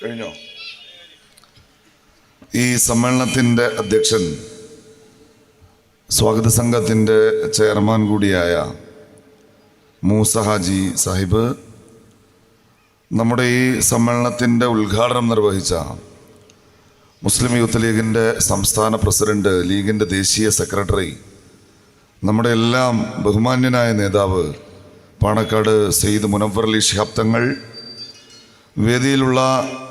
കഴിഞ്ഞോ? ഈ സമ്മേളനത്തിൻ്റെ അധ്യക്ഷൻ, സ്വാഗത സംഘത്തിൻ്റെ ചെയർമാൻ കൂടിയായ മൂസ ഹാജി സാഹിബ്, നമ്മുടെ ഈ സമ്മേളനത്തിൻ്റെ ഉദ്ഘാടനം നിർവഹിച്ച മുസ്ലിം യൂത്ത് ലീഗിൻ്റെ സംസ്ഥാന പ്രസിഡന്റ്, ലീഗിൻ്റെ ദേശീയ സെക്രട്ടറി, നമ്മുടെ എല്ലാം ബഹുമാന്യനായ നേതാവ് പാണക്കാട് സെയ്ദ് മുനവ്വർ അലി ശിഹാബ് തങ്ങൾ, വേദിയിലുള്ള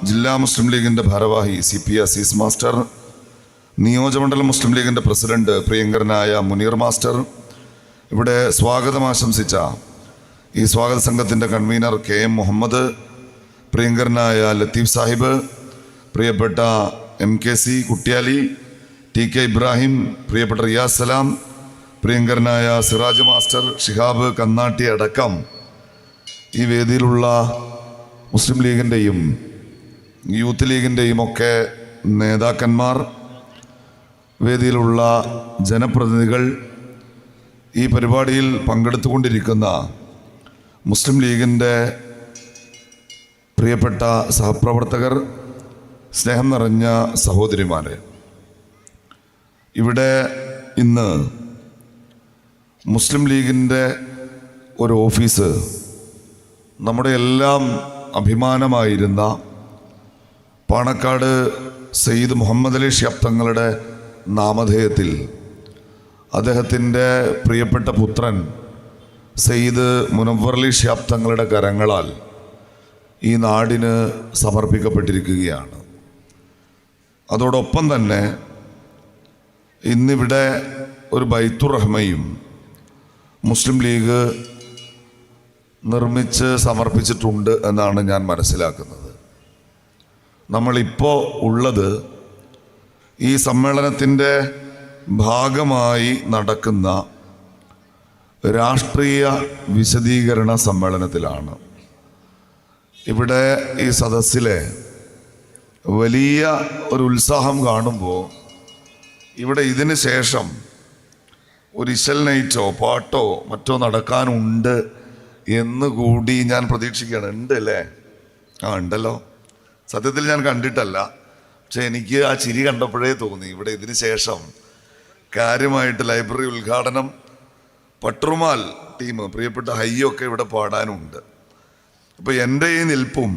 ജില്ലാ മുസ്ലിം ലീഗിൻ്റെ ഭാരവാഹി CP അസീസ് മാസ്റ്റർ, നിയോജകമണ്ഡലം മുസ്ലിം ലീഗിൻ്റെ പ്രസിഡന്റ് പ്രിയങ്കരനായ മുനീർ മാസ്റ്റർ, ഇവിടെ സ്വാഗതം ആശംസിച്ച ഈ സ്വാഗത സംഘത്തിൻ്റെ കൺവീനർ KM മുഹമ്മദ്, പ്രിയങ്കരനായ ലത്തീഫ് സാഹിബ്, പ്രിയപ്പെട്ട MKC കുട്ടിയാലി, TK ഇബ്രാഹിം, പ്രിയപ്പെട്ട റിയാസ് സലാം, പ്രിയങ്കരനായ സിറാജ് മാസ്റ്റർ, ഷിഹാബ് കന്നാട്ടി അടക്കം ഈ വേദിയിലുള്ള മുസ്ലിം ലീഗിൻ്റെയും യൂത്ത് ലീഗിൻ്റെയും ഒക്കെ നേതാക്കന്മാർ, വേദിയിലുള്ള ജനപ്രതിനിധികൾ, ഈ പരിപാടിയിൽ പങ്കെടുത്തുകൊണ്ടിരിക്കുന്ന മുസ്ലിം ലീഗിൻ്റെ പ്രിയപ്പെട്ട സഹപ്രവർത്തകർ, സ്നേഹം നിറഞ്ഞ സഹോദരിമാരെ, ഇവിടെ ഇന്ന് മുസ്ലിം ലീഗിൻ്റെ ഒരു ഓഫീസ് നമ്മുടെ എല്ലാം അഭിമാനമായിരുന്ന പാണക്കാട് സെയ്ദ് മുഹമ്മദ് അലി ശിഹാബ് തങ്ങളുടെ നാമധേയത്തിൽ അദ്ദേഹത്തിൻ്റെ പ്രിയപ്പെട്ട പുത്രൻ സെയ്ദ് മുനവ്വർ അലി ശിഹാബ് തങ്ങളുടെ കരങ്ങളാൽ ഈ നാടിന് സമർപ്പിക്കപ്പെട്ടിരിക്കുകയാണ്. അതോടൊപ്പം തന്നെ ഇന്നിവിടെ ഒരു ബൈത്തുർ റഹ്മയും മുസ്ലിം ലീഗ് നിർമ്മിച്ച് സമർപ്പിച്ചിട്ടുണ്ട് എന്നാണ് ഞാൻ മനസ്സിലാക്കുന്നത്. നമ്മളിപ്പോൾ ഉള്ളത് ഈ സമ്മേളനത്തിൻ്റെ ഭാഗമായി നടക്കുന്ന രാഷ്ട്രീയ വിശദീകരണ സമ്മേളനത്തിലാണ്. ഇവിടെ ഈ സദസ്സിലെ വലിയ ഒരു ഉത്സാഹം കാണുമ്പോൾ ഇവിടെ ഇതിന് ശേഷം ഒരു ഇശൽ നൈറ്റോ പാട്ടോ മറ്റോ നടക്കാനുണ്ട് എന്ന് കൂടി ഞാൻ പ്രതീക്ഷിക്കുകയാണ്. ഉണ്ട് അല്ലേ? ഉണ്ടല്ലോ. സത്യത്തിൽ ഞാൻ കണ്ടിട്ടല്ല, പക്ഷെ എനിക്ക് ആ ചിരി കണ്ടപ്പോഴേ തോന്നി ഇവിടെ ഇതിന് ശേഷം കാര്യമായിട്ട് ലൈബ്രറി ഉദ്ഘാടനം, പട്ടുറുമാൽ ടീം, പ്രിയപ്പെട്ട ഹയ്യൊക്കെ ഇവിടെ പാടാനുണ്ട്. അപ്പോൾ എൻ്റെ ഈ നിൽപ്പും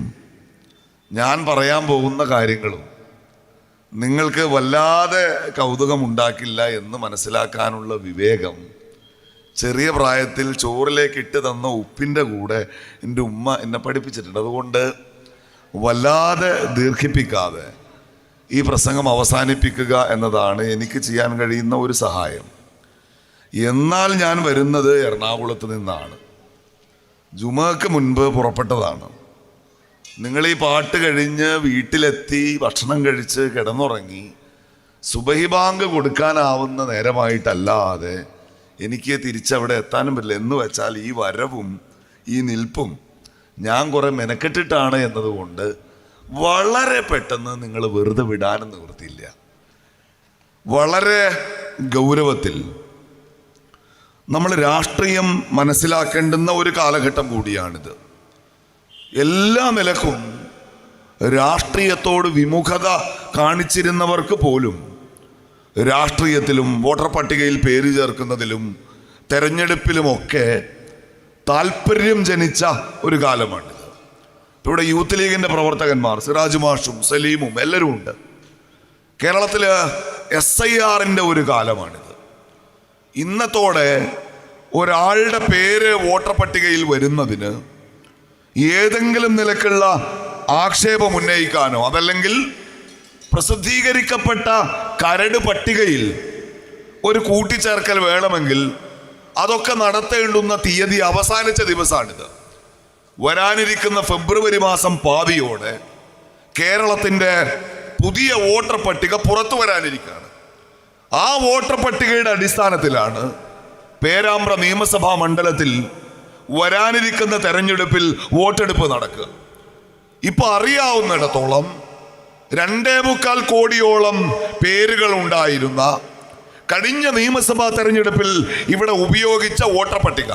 ഞാൻ പറയാൻ പോകുന്ന കാര്യങ്ങളും നിങ്ങൾക്ക് വല്ലാതെ കൗതുകമുണ്ടാക്കില്ല എന്ന് മനസ്സിലാക്കാനുള്ള വിവേകം ചെറിയ പ്രായത്തിൽ ചോറിലേക്ക് ഇട്ട് തന്ന ഉപ്പിൻ്റെ കൂടെ എൻ്റെ ഉമ്മ എന്നെ പഠിപ്പിച്ചിട്ടുണ്ട്. അതുകൊണ്ട് വല്ലാതെ ദീർഘിപ്പിക്കാതെ ഈ പ്രസംഗം അവസാനിപ്പിക്കുക എന്നതാണ് എനിക്ക് ചെയ്യാൻ കഴിയുന്ന ഒരു സഹായം. എന്നാൽ ഞാൻ വരുന്നത് എറണാകുളത്ത് നിന്നാണ്. ജുമക്ക് മുൻപ് പുറപ്പെട്ടതാണ്. നിങ്ങൾ ഈ പാട്ട് കഴിഞ്ഞ് വീട്ടിലെത്തി ഭക്ഷണം കഴിച്ച് കിടന്നുറങ്ങി സുബഹി ബാങ്ക് കൊടുക്കാനാവുന്ന നേരമായിട്ടല്ലാതെ എനിക്ക് തിരിച്ചവിടെ എത്താനും പറ്റില്ല. എന്ന് വെച്ചാൽ ഈ വരവും ഈ നിൽപ്പും ഞാൻ കുറെ മെനക്കെട്ടിട്ടാണ് എന്നതുകൊണ്ട് വളരെ പെട്ടെന്ന് നിങ്ങൾ വെറുതെ വിടാനും നിവൃത്തിയില്ല. വളരെ ഗൗരവത്തിൽ നമ്മൾ രാഷ്ട്രീയം മനസ്സിലാക്കേണ്ടുന്ന ഒരു കാലഘട്ടം കൂടിയാണിത്. എല്ലാ നിലക്കും രാഷ്ട്രീയത്തോട് വിമുഖത കാണിച്ചിരുന്നവർക്ക് പോലും രാഷ്ട്രീയത്തിലും വോട്ടർ പട്ടികയിൽ പേര് ചേർക്കുന്നതിലും തെരഞ്ഞെടുപ്പിലുമൊക്കെ താല്പര്യം ജനിച്ച ഒരു കാലമാണിത്. ഇവിടെ യൂത്ത് ലീഗിൻ്റെ പ്രവർത്തകന്മാർ സിറാജ് മാഷും സലീമും എല്ലാവരും ഉണ്ട്. കേരളത്തിൽ SIRൻ്റെ ഒരു കാലമാണിത്. ഇന്നത്തോടെ ഒരാളുടെ പേര് വോട്ടർ പട്ടികയിൽ വരുന്നതിന് ഏതെങ്കിലും നിലക്കുള്ള ആക്ഷേപം ഉന്നയിക്കാനോ അതല്ലെങ്കിൽ പ്രസിദ്ധീകരിക്കപ്പെട്ട കരട് പട്ടികയിൽ ഒരു കൂട്ടിച്ചേർക്കൽ വേണമെങ്കിൽ അതൊക്കെ നടത്തേണ്ടുന്ന തീയതി അവസാനിച്ച ദിവസമാണിത്. വരാനിരിക്കുന്ന ഫെബ്രുവരി മാസം പാതിയോടെ കേരളത്തിൻ്റെ പുതിയ വോട്ടർ പട്ടിക പുറത്തു വരാനിരിക്കുകയാണ്. ആ വോട്ടർ പട്ടികയുടെ അടിസ്ഥാനത്തിലാണ് പേരാമ്പ്ര നിയമസഭാ മണ്ഡലത്തിൽ വരാനിരിക്കുന്ന തെരഞ്ഞെടുപ്പിൽ വോട്ടെടുപ്പ് നടക്കുക. ഇപ്പൊ അറിയാവുന്നിടത്തോളം 2.25 കോടിയോളം പേരുകൾ ഉണ്ടായിരുന്ന കഴിഞ്ഞ നിയമസഭാ തെരഞ്ഞെടുപ്പിൽ ഇവിടെ ഉപയോഗിച്ച വോട്ടർ പട്ടിക,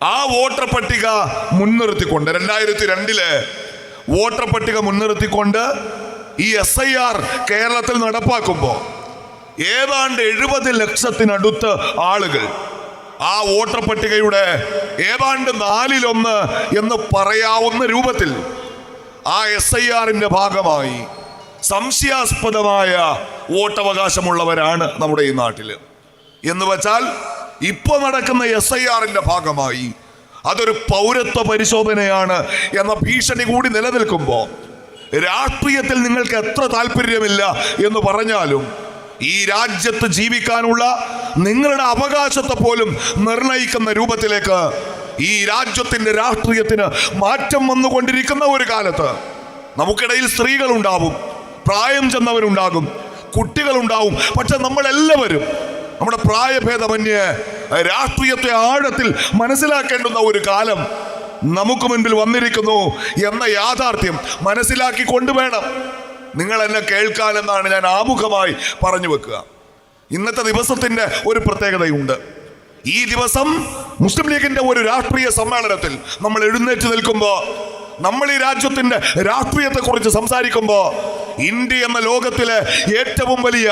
ആ വോട്ടർ പട്ടിക മുൻനിർത്തിക്കൊണ്ട് 2002 വോട്ടർ പട്ടിക മുൻനിർത്തിക്കൊണ്ട് ഈ SIR കേരളത്തിൽ നടപ്പാക്കുമ്പോൾ ഏതാണ്ട് 70 ലക്ഷത്തിനടുത്ത് ആളുകൾ ആ വോട്ടർ പട്ടികയുടെ ഏതാണ്ട് 1/4 എന്ന് പറയാവുന്ന രൂപത്തിൽ ആ SIRന്റെ ഭാഗമായി സംശയാസ്പദമായ വോട്ടവകാശമുള്ളവരാണ് നമ്മുടെ ഈ നാട്ടിൽ. എന്ന് വച്ചാൽ ഇപ്പോൾ നടക്കുന്ന SIRന്റെ ഭാഗമായി അതൊരു പൗരത്വ പരിശോധനയാണ് എന്ന ഭീഷണി കൂടി നിലനിൽക്കുമ്പോൾ രാഷ്ട്രീയത്തിൽ നിങ്ങൾക്ക് എത്ര താല്പര്യമില്ല എന്ന് പറഞ്ഞാലും ഈ രാജ്യത്ത് ജീവിക്കാനുള്ള നിങ്ങളുടെ അവകാശത്തെ പോലും നിർണയിക്കുന്ന രൂപത്തിലേക്ക് ഈ രാജ്യത്തിന്റെ രാഷ്ട്രീയത്തിന് മാറ്റം വന്നുകൊണ്ടിരിക്കുന്ന ഒരു കാലത്ത് നമുക്കിടയിൽ സ്ത്രീകളുണ്ടാവും, പ്രായം ചെന്നവരുണ്ടാകും, കുട്ടികളുണ്ടാവും. പക്ഷെ നമ്മളെല്ലാവരും നമ്മുടെ പ്രായഭേദമന്യേ രാഷ്ട്രീയത്തെ ആഴത്തിൽ മനസ്സിലാക്കേണ്ടുന്ന ഒരു കാലം നമുക്ക് മുൻപിൽ വന്നിരിക്കുന്നു എന്ന യാഥാർത്ഥ്യം മനസ്സിലാക്കി കൊണ്ടുവേണം നിങ്ങൾ എന്നെ കേൾക്കാനെന്നാണ് ഞാൻ ആമുഖമായി പറഞ്ഞു വെക്കുക. ഇന്നത്തെ ദിവസത്തിന്റെ ഒരു പ്രത്യേകതയുണ്ട്. ഈ ദിവസം മുസ്ലിം ലീഗിന്റെ ഒരു രാഷ്ട്രീയ സമ്മേളനത്തിൽ നമ്മൾ എഴുന്നേറ്റ് നിൽക്കുമ്പോൾ, നമ്മൾ ഈ രാജ്യത്തിന്റെ രാഷ്ട്രീയത്തെക്കുറിച്ച് സംസാരിക്കുമ്പോൾ ഇന്ത്യ എന്ന ലോകത്തിലെ ഏറ്റവും വലിയ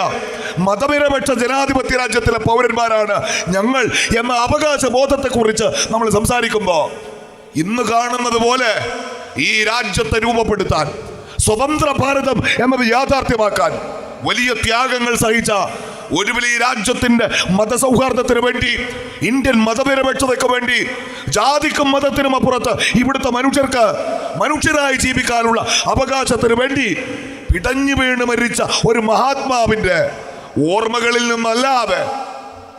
മതനിരപേക്ഷ ജനാധിപത്യ രാജ്യത്തിലെ പൗരന്മാരാണ് ഞങ്ങൾ എന്ന അവകാശ ബോധത്തെക്കുറിച്ച് നമ്മൾ സംസാരിക്കുമ്പോൾ ഇന്ന് കാണുന്നത് പോലെ ഈ രാജ്യത്തെ രൂപപ്പെടുത്താൻ, സ്വതന്ത്ര ഭാരതം എന്നത് യാഥാർത്ഥ്യമാക്കാൻ വലിയ ത്യാഗങ്ങൾ സഹിച്ച ഒരു വലിയ രാജ്യത്തിന്റെ മതസൗഹാർദ്ദത്തിന് വേണ്ടി, ഇന്ത്യൻ മതനിരപേക്ഷതയ്ക്ക് വേണ്ടി, ജാതിക്കും മതത്തിനും അപ്പുറത്ത് ഇവിടുത്തെ മനുഷ്യർക്ക് മനുഷ്യരായി ജീവിക്കാനുള്ള അവകാശത്തിന് വേണ്ടി പിടഞ്ഞു വീണ് മരിച്ച ഒരു മഹാത്മാവിന്റെ ഓർമ്മകളിൽ നിന്നല്ലാതെ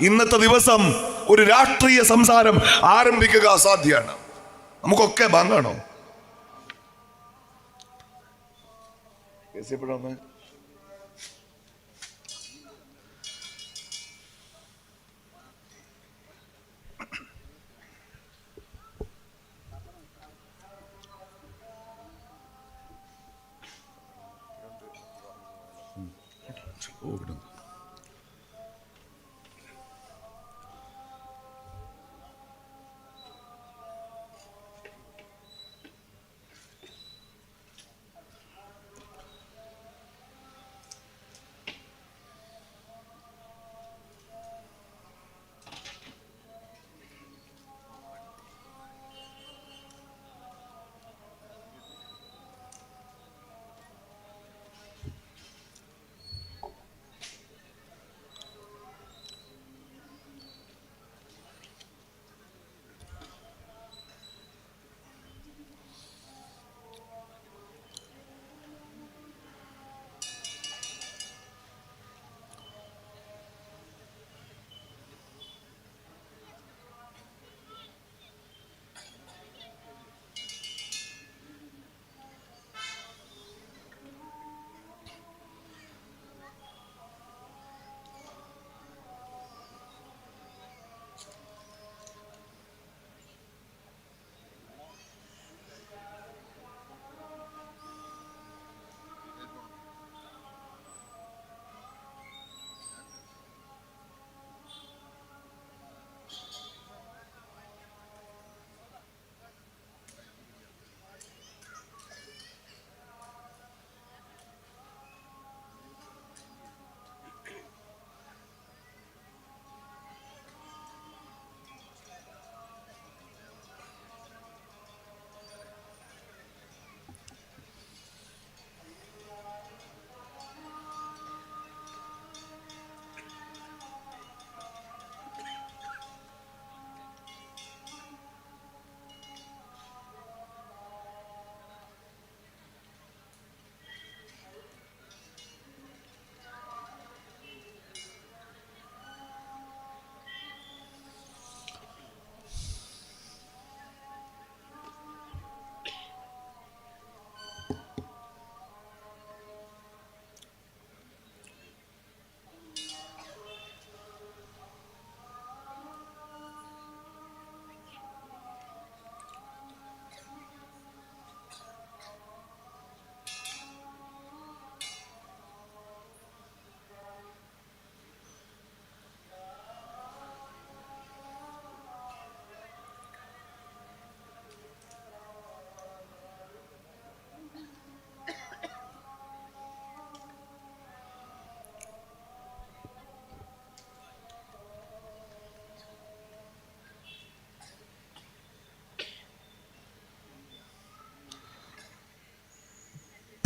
ഇന്നത്തെ ദിവസം ഒരു രാഷ്ട്രീയ സംസാരം ആരംഭിക്കുക അസാധ്യമാണ്. നമുക്കൊക്കെ ബാങ്കാണോ?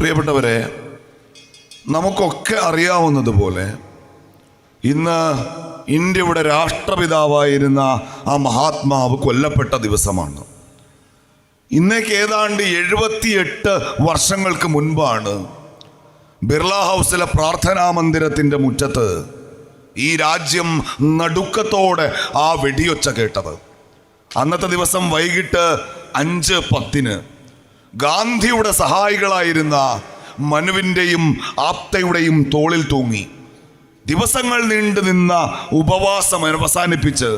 പ്രിയപ്പെട്ടവരെ, നമുക്കൊക്കെ അറിയാവുന്നതുപോലെ ഇന്ന് ഇന്ത്യയുടെ രാഷ്ട്രപിതാവായിരുന്ന ആ മഹാത്മാവ് കൊല്ലപ്പെട്ട ദിവസമാണ്. ഇന്നേക്ക് ഏതാണ്ട് 78 വർഷങ്ങൾക്ക് മുൻപാണ് ബിർള ഹൗസിലെ പ്രാർത്ഥനാ മന്ദിരത്തിൻ്റെ മുറ്റത്ത് ഈ രാജ്യം നടുക്കത്തോടെ ആ വെടിയൊച്ച കേട്ടത്. അന്നത്തെ ദിവസം വൈകിട്ട് 5:10 ഗാന്ധിയുടെ സഹായികളായിരുന്ന മനുവിൻ്റെയും ആപ്തയുടെയും തോളിൽ തൂങ്ങി ദിവസങ്ങൾ നീണ്ടു നിന്ന ഉപവാസം അവസാനിപ്പിച്ച്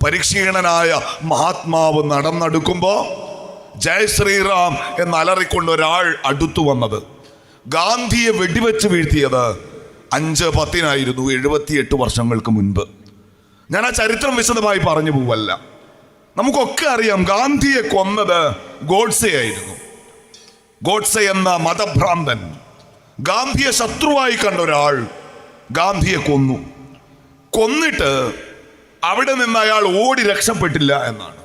പരിക്ഷീണനായ മഹാത്മാവ് നടന്നെടുക്കുമ്പോൾ ജയ് ശ്രീറാം എന്നലറിക്കൊണ്ട് ഒരാൾ അടുത്തു വന്നത്. ഗാന്ധിയെ വെടിവെച്ച് വീഴ്ത്തിയത് 5:10 78 വർഷങ്ങൾക്ക് മുൻപ്. ഞാൻ ആ ചരിത്രം വിശദമായി പറഞ്ഞു പോവല്ല. നമുക്കൊക്കെ അറിയാം ഗാന്ധിയെ കൊന്നത് ഗോഡ്സെ ആയിരുന്നു. ഗോഡ്സെ എന്ന മതഭ്രാന്തൻ, ഗാന്ധിയെ ശത്രുവായി കണ്ട ഒരാൾ ഗാന്ധിയെ കൊന്നു. കൊന്നിട്ട് അവിടെ നിന്ന് അയാൾ ഓടി രക്ഷപ്പെട്ടില്ല എന്നാണ്.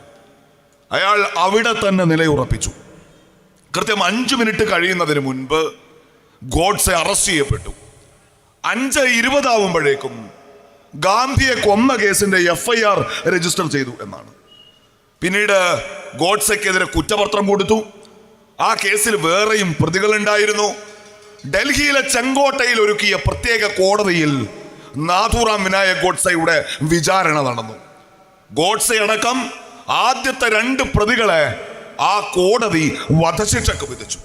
അയാൾ അവിടെ തന്നെ നിലയുറപ്പിച്ചു. കൃത്യം 5 മിനിറ്റ് കഴിയുന്നതിന് മുൻപ് ഗോഡ്സെ അറസ്റ്റ് ചെയ്യപ്പെട്ടു. 5:20 ആവുമ്പോഴേക്കും ഗാന്ധിയെ കൊന്ന കേസിന്റെ FIR രജിസ്റ്റർ ചെയ്തു എന്നാണ്. പിന്നീട് ഗോഡ്സെക്കെതിരെ കുറ്റപത്രം കൊടുത്തു. ആ കേസിൽ വേറെയും പ്രതികളുണ്ടായിരുന്നു. ഡൽഹിയിലെ ചെങ്കോട്ടയിൽ ഒരുക്കിയ പ്രത്യേക കോടതിയിൽ നാഥുറാം വിനായക് ഗോഡ്സെയുടെ വിചാരണ നടന്നു. ഗോഡ്സെ അടക്കം ആദ്യത്തെ 2 പ്രതികളെ ആ കോടതി വധശിക്ഷക്ക് വിധിച്ചു.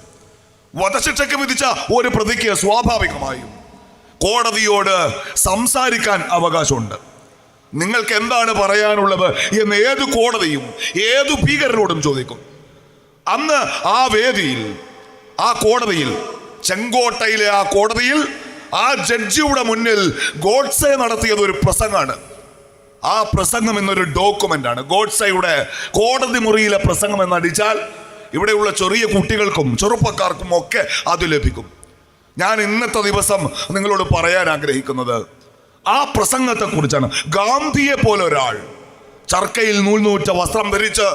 വധശിക്ഷക്ക് വിധിച്ച ഒരു പ്രതിക്ക് സ്വാഭാവികമായും കോടതിയോട് സംസാരിക്കാൻ അവകാശമുണ്ട്. നിങ്ങൾക്ക് എന്താണ് പറയാനുള്ളത് എന്ന് ഏത് കോടതിയും ഏതു ഭീകരരോടും ചോദിക്കും. അന്ന് ആ വേദിയിൽ, ആ കോടതിയിൽ, ചെങ്കോട്ടയിലെ ആ കോടതിയിൽ ആ ജഡ്ജിയുടെ മുന്നിൽ ഗോഡ്സെ നടത്തിയത് ഒരു പ്രസംഗമാണ്. ആ പ്രസംഗം എന്നൊരു ഡോക്യുമെന്റ് ആണ്. ഗോഡ്സെയുടെ കോടതി മുറിയിലെ പ്രസംഗം എന്നടിച്ചാൽ ഇവിടെയുള്ള ചെറിയ കുട്ടികൾക്കും ചെറുപ്പക്കാർക്കും ഒക്കെ അത് ലഭിക്കും. ഞാൻ ഇന്നത്തെ ദിവസം നിങ്ങളോട് പറയാൻ ആഗ്രഹിക്കുന്നത് ആ പ്രസംഗത്തെ കുറിച്ചാണ്. ഗാന്ധിയെ പോലെ ഒരാൾ ചർക്കയിൽ നൂൽനൂറ്റ വസ്ത്രം ധരിച്ച്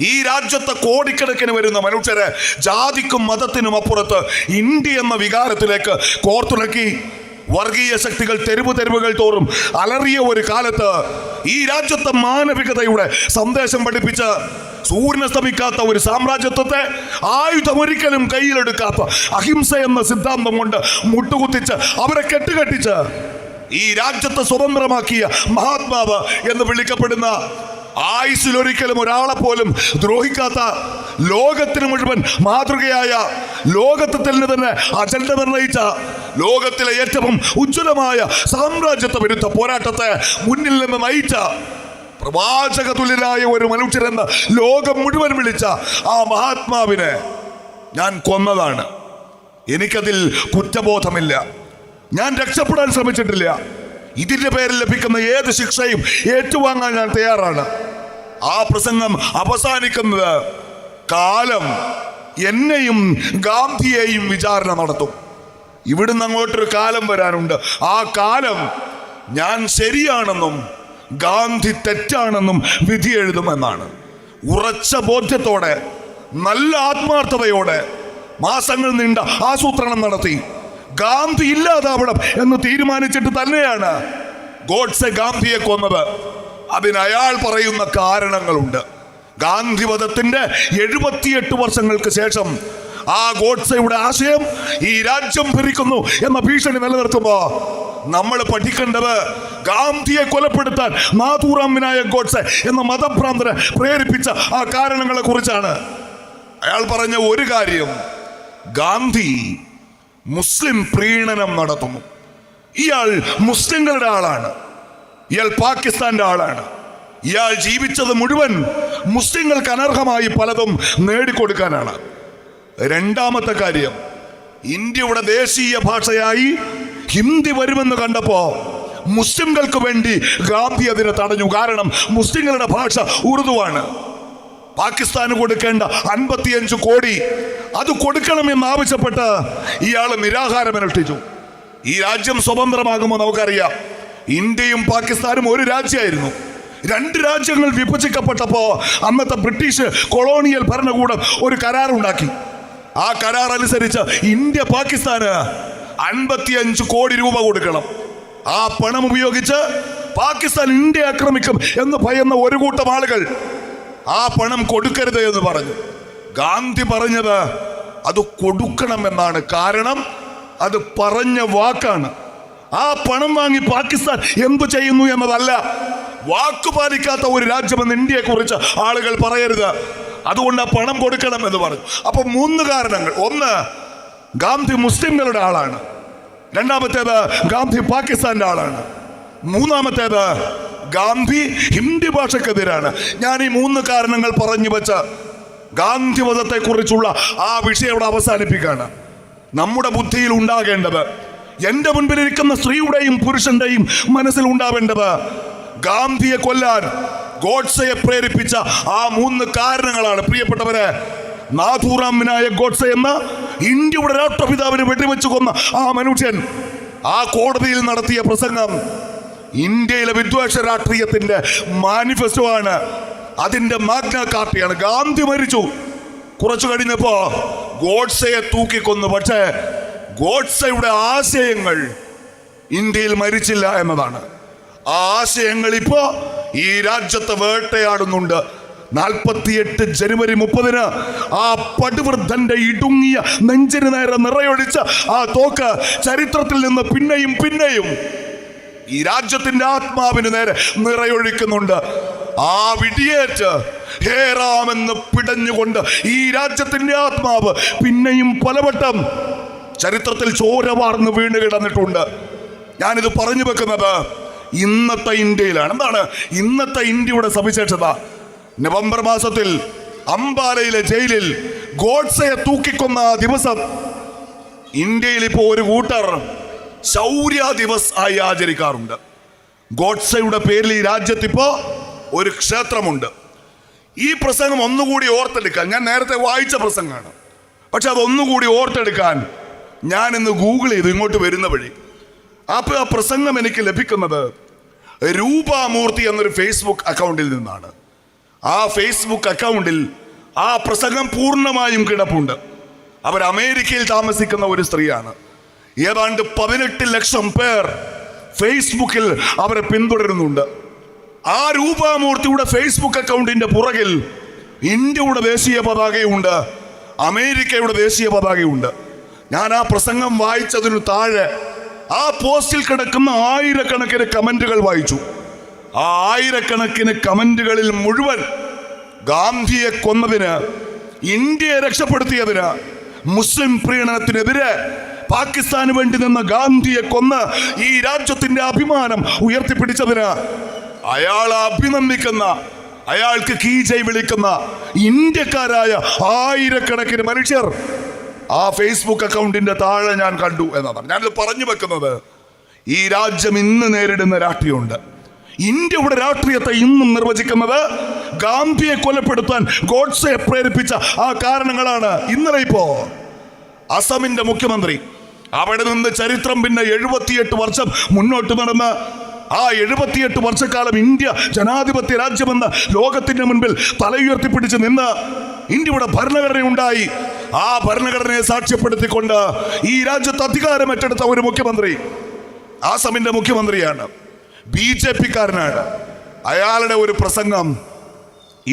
ഈ രാജ്യത്തെ കോടിക്കണക്കിന് വരുന്ന മനുഷ്യരെ ജാതിക്കും മതത്തിനും അപ്പുറത്ത് ഇന്ത്യ എന്ന വികാരത്തിലേക്ക് കോർത്തിണക്കി വർഗീയ ശക്തികൾ തെരുവുകൾ തോറും അലറിയ ഒരു കാലത്ത് ഈ രാജ്യത്തെ മാനവികതയുടെ സന്ദേശം പഠിപ്പിച്ച് സൂര്യനസ്തമിക്കാത്ത ഒരു സാമ്രാജ്യത്വത്തെ ആയുധമൊരിക്കലും കയ്യിലെടുക്കാത്ത അഹിംസ എന്ന സിദ്ധാന്തം കൊണ്ട് മുട്ടുകുത്തിച്ച് അവരെ കെട്ടുകെട്ടിച്ച് ഈ രാജ്യത്തെ സ്വതന്ത്രമാക്കിയ മഹാത്മാവ് എന്ന് വിളിക്കപ്പെടുന്ന, ആയുസ്സിലൊരിക്കലും ഒരാളെ പോലും ദ്രോഹിക്കാത്ത, ലോകത്തിന് മുഴുവൻ മാതൃകയായ, ലോകത്തിൽ തന്നെ അജണ്ട നിർണയിച്ച, ലോകത്തിലെ ഏറ്റവും ഉജ്ജ്വലമായ സാമ്രാജ്യത്വ വിരുദ്ധ പോരാട്ടത്തെ മുന്നിൽ നിന്ന് നയിച്ച പ്രവാചക തുല്യനായ ഒരു മനുഷ്യരെന്ന് ലോകം മുഴുവൻ വിളിച്ച ആ മഹാത്മാവിനെ ഞാൻ കൊന്നതാണ്. എനിക്കതിൽ കുറ്റബോധമില്ല. ഞാൻ രക്ഷപ്പെടാൻ ശ്രമിച്ചിട്ടില്ല. ഇതിന്റെ പേരിൽ ലഭിക്കുന്ന ഏത് ശിക്ഷയും ഏറ്റുവാങ്ങാൻ ഞാൻ തയ്യാറാണ്. ആ പ്രസംഗം അവസാനിക്കുന്നത് കാലം എന്നെയും ഗാന്ധിയെയും വിചാരണ നടത്തും. ഇവിടുന്ന് അങ്ങോട്ടൊരു കാലം വരാനുണ്ട്. ആ കാലം ഞാൻ ശരിയാണെന്നും ഗാന്ധി തെറ്റാണെന്നും വിധി എഴുതുമെന്നാണ്. ഉറച്ച ബോധ്യത്തോടെ, നല്ല ആത്മാർത്ഥതയോടെ മാസങ്ങൾ നീണ്ട ആസൂത്രണം നടത്തി ഗാന്ധി ഇല്ലാതാവണം എന്ന് തീരുമാനിച്ചിട്ട് തന്നെയാണ് ഗോഡ്സെ ഗാന്ധിയെ കൊന്നത്. അതിന് അയാൾ പറയുന്ന കാരണങ്ങളുണ്ട്. ഗാന്ധി വധത്തിന്റെ 78 വർഷങ്ങൾക്ക് ശേഷം ആ ഗോഡ്സെയുടെ ആശയം ഈ രാജ്യം ഭരിക്കുന്നു എന്ന ഭീഷണി നിലനിർത്തുമ്പോ നമ്മൾ പഠിക്കേണ്ടത് ഗാന്ധിയെ കൊലപ്പെടുത്താൻ നാഥുറാം വിനായക് ഗോഡ്സെ എന്ന മതഭ്രാന്തനെ പ്രേരിപ്പിച്ച ആ കാരണങ്ങളെ കുറിച്ചാണ്. അയാൾ പറഞ്ഞ ഒരു കാര്യം, ഗാന്ധി മുസ്ലിം പ്രീണനം നടത്തുന്നു. ഇയാൾ മുസ്ലിങ്ങളുടെ ആളാണ്. ഇയാൾ പാകിസ്ഥാന്റെ ആളാണ്. ഇയാൾ ജീവിച്ചത് മുഴുവൻ മുസ്ലിങ്ങൾക്ക് അനർഹമായി പലതും നേടിക്കൊടുക്കാനാണ്. രണ്ടാമത്തെ കാര്യം, ഇന്ത്യയുടെ ദേശീയ ഭാഷയായി ഹിന്ദി വരുമെന്ന് കണ്ടപ്പോ മുസ്ലിങ്ങൾക്ക് വേണ്ടി ഗാന്ധി അതിനെ തടഞ്ഞു. കാരണം മുസ്ലിങ്ങളുടെ ഭാഷ ഉറുദുവാണ്. പാകിസ്ഥാന് കൊടുക്കേണ്ട 55 കോടി അത് കൊടുക്കണമെന്ന് ആവശ്യപ്പെട്ട് ഇയാൾ നിരാഹാരം അനുഷ്ഠിച്ചു. ഈ രാജ്യം സ്വതന്ത്രമാകുമ്പോൾ നമുക്കറിയാം, ഇന്ത്യയും പാകിസ്ഥാനും ഒരു രാജ്യമായിരുന്നു. 2 രാജ്യങ്ങൾ വിഭജിക്കപ്പെട്ടപ്പോൾ അന്നത്തെ ബ്രിട്ടീഷ് കൊളോണിയൽ ഭരണകൂടം ഒരു കരാറുണ്ടാക്കി. ആ കരാർ അനുസരിച്ച് ഇന്ത്യ പാകിസ്ഥാന് 55 കോടി രൂപ കൊടുക്കണം. ആ പണം ഉപയോഗിച്ച് പാകിസ്ഥാൻ ഇന്ത്യ ആക്രമിക്കും എന്ന് ഭയന്ന ഒരു കൂട്ടം ആളുകൾ ആ പണം കൊടുക്കരുത് എന്ന് പറഞ്ഞു. ഗാന്ധി പറഞ്ഞത് അത് കൊടുക്കണമെന്നാണ്. കാരണം അത് പറഞ്ഞ വാക്കാണ്. ആ പണം വാങ്ങി പാകിസ്ഥാൻ എന്തു ചെയ്യുന്നു എന്നതല്ല. വാക്കു പാലിക്കാത്ത ഒരു രാജ്യമെന്ന് ഇന്ത്യയെ കുറിച്ച് ആളുകൾ പറയരുത്. അതുകൊണ്ട് ആ പണം കൊടുക്കണം എന്ന് പറഞ്ഞു. അപ്പൊ 3 കാരണങ്ങൾ. ഒന്ന്, ഗാന്ധി മുസ്ലിങ്ങളുടെ ആളാണ്. രണ്ടാമത്തേത്, ഗാന്ധി പാകിസ്ഥാന്റെ ആളാണ്. മൂന്നാമത്തേത്, ഗാന്ധി ഹിന്ദി ഭാഷക്കെതിരാണ്. ഞാൻ ഈ 3 കാരണങ്ങൾ പറഞ്ഞു വെച്ച ഗാന്ധിവധത്തെ കുറിച്ചുള്ള ആ വിഷയം ഇവിടെ അവസാനിപ്പിക്കുകയാണ്. നമ്മുടെ ബുദ്ധിയിൽ ഉണ്ടാകേണ്ടത്, എന്റെ മുൻപിലിരിക്കുന്ന സ്ത്രീയുടെയും പുരുഷന്റെയും മനസ്സിൽ ഉണ്ടാവേണ്ടത്, ഗാന്ധിയെ കൊല്ലാൻ ഗോഡ്സയെ പ്രേരിപ്പിച്ച ആ 3 കാരണങ്ങളാണ്. പ്രിയപ്പെട്ടവരെ, നാഥൂറാം വിനായക് ഗോഡ്സെ എന്ന ഇന്ത്യയുടെ രാഷ്ട്രപിതാവിനെ വെടിവെച്ചു കൊന്ന ആ മനുഷ്യൻ ആ കോടതിയിൽ നടത്തിയ പ്രസംഗം ഇന്ത്യയിലെ വിദ്വേഷ രാഷ്ട്രീയത്തിന്റെ മാനിഫെസ്റ്റോ ആണ്. അതിന്റെ മാഗ്ന കാർട്ടയാണ്. ഗാന്ധി മരിച്ചു, കുറച്ചു കഴിഞ്ഞപ്പോ ഗോഡ്സയെ തൂക്കിക്കൊന്നു. പക്ഷേ ഗോഡ്സയുടെ ആശയങ്ങൾ ഇന്ത്യയിൽ മരിച്ചില്ല എന്നതാണ്. ആ ആശയങ്ങൾ ഇപ്പോ ഈ രാജ്യത്ത് വേട്ടയാടുന്നുണ്ട്. 48 ജനുവരി 30 ആ പടുവൃദ്ധന്റെ ഇടുങ്ങിയ നെഞ്ചിന് നേരെ നിറയൊഴിച്ച ആ തോക്ക് ചരിത്രത്തിൽ നിന്ന് പിന്നെയും പിന്നെയും ഈ രാജ്യത്തിന്റെ ആത്മാവിന് നേരെ നിറയൊഴിക്കുന്നുണ്ട്. ആ വിടിയേറ്റ് ഹേറാമെന്ന് പിടഞ്ഞുകൊണ്ട് ഈ രാജ്യത്തിന്റെ ആത്മാവ് പിന്നെയും പലവട്ടം ചരിത്രത്തിൽ ചോര വാർന്ന് വീണ് കിടന്നിട്ടുണ്ട്. ഞാനിത് പറഞ്ഞു വെക്കുന്നത് ഇന്നത്തെ ഇന്ത്യയിലാണ്. എന്താണ് ഇന്നത്തെ ഇന്ത്യയുടെ സവിശേഷത? നവംബർ മാസത്തിൽ അംബാലയിലെ ജയിലിൽ ഗോഡ്സയെ തൂക്കിക്കൊന്ന ദിവസം ഇന്ത്യയിൽ ഇപ്പോൾ ഒരു കൂട്ടർ ശൗര്യ ദിവസ് ആയി ആചരിക്കാറുണ്ട്. ഗോഡ്സയുടെ പേരിൽ ഈ രാജ്യത്തിപ്പോ ഒരു ക്ഷേത്രമുണ്ട്. ഈ പ്രസംഗം ഒന്നുകൂടി ഓർത്തെടുക്കാൻ, ഞാൻ നേരത്തെ വായിച്ച പ്രസംഗമാണ്, പക്ഷെ അതൊന്നുകൂടി ഓർത്തെടുക്കാൻ ഞാൻ ഇന്ന് ഗൂഗിൾ ചെയ്തു ഇങ്ങോട്ട് വരുന്ന വഴി. അപ്പോൾ ആ പ്രസംഗം എനിക്ക് ലഭിക്കുന്നത് രൂപമൂർത്തി എന്നൊരു ഫേസ്ബുക്ക് അക്കൗണ്ടിൽ നിന്നാണ്. ആ ഫേസ്ബുക്ക് അക്കൗണ്ടിൽ ആ പ്രസംഗം പൂർണ്ണമായും കിടപ്പുണ്ട്. അവർ അമേരിക്കയിൽ താമസിക്കുന്ന ഒരു സ്ത്രീയാണ്. ഏതാണ്ട് 18 ലക്ഷം പേർ ഫേസ്ബുക്കിൽ അവരെ പിന്തുടരുന്നുണ്ട്. ആ രൂപമൂർത്തിയുടെ ഫേസ്ബുക്ക് അക്കൗണ്ടിന്റെ പുറകിൽ ഇന്ത്യയുടെ ദേശീയ പതാകയുണ്ട്, അമേരിക്കയുടെ ദേശീയ പതാകയുണ്ട്. ഞാൻ ആ പ്രസംഗം വായിച്ചതിനു താഴെ ആ പോസ്റ്റിൽ കിടക്കുന്ന ആയിരക്കണക്കിന് കമന്റുകൾ വായിച്ചു. ആ ആയിരക്കണക്കിന് കമന്റുകളിൽ മുഴുവൻ ഗാന്ധിയെ കൊന്നതിന്, ഇന്ത്യയെ രക്ഷപ്പെടുത്തിയതിന്, മുസ്ലിം പ്രീണനത്തിനെതിരെ പാകിസ്ഥാന് വേണ്ടി നിന്ന ഗാന്ധിയെ കൊന്ന് ഈ രാജ്യത്തിന്റെ അഭിമാനം ഉയർത്തിപ്പിടിച്ചതിന് അയാളെ അഭിനന്ദിക്കുന്ന, അയാൾക്ക് കീജയ് വിളിക്കുന്ന ഇന്ത്യക്കാരായ ആയിരക്കണക്കിന് മനുഷ്യർ ആ ഫേസ്ബുക്ക് അക്കൗണ്ടിന്റെ താഴെ ഞാൻ കണ്ടു എന്നതാണ്. ഞാനിത് പറഞ്ഞു വെക്കുന്നത്, ഈ രാജ്യം ഇന്ന് നേരിടുന്ന രാഷ്ട്രീയമുണ്ട്. ഇന്ത്യയുടെ രാഷ്ട്രീയത്തെ ഇന്നും നിർവചിക്കുന്നത് ഗാന്ധിയെ കൊലപ്പെടുത്താൻ ഗോഡ്സയെ പ്രേരിപ്പിച്ച ആ കാരണങ്ങളാണ്. ഇന്നലെ ഇപ്പോ അസമിന്റെ മുഖ്യമന്ത്രി അവിടെ നിന്ന് ചരിത്രം പിന്നെ 78 വർഷം മുന്നോട്ട് നടന്ന് ആ 78 വർഷക്കാലം ഇന്ത്യ ജനാധിപത്യ രാജ്യമെന്ന് ലോകത്തിന്റെ മുൻപിൽ തലയുയർത്തിപ്പിടിച്ച് നിന്ന് ഇന്ത്യയുടെ ഭരണഘടന ഉണ്ടായി. ആ ഭരണഘടനയെ സാക്ഷ്യപ്പെടുത്തിക്കൊണ്ട് ഈ രാജ്യത്ത് അധികാരം ഏറ്റെടുത്ത ഒരു മുഖ്യമന്ത്രി ആസാമിന്റെ മുഖ്യമന്ത്രിയാണ്, BJP കാരനാണ്. അയാളുടെ ഒരു പ്രസംഗം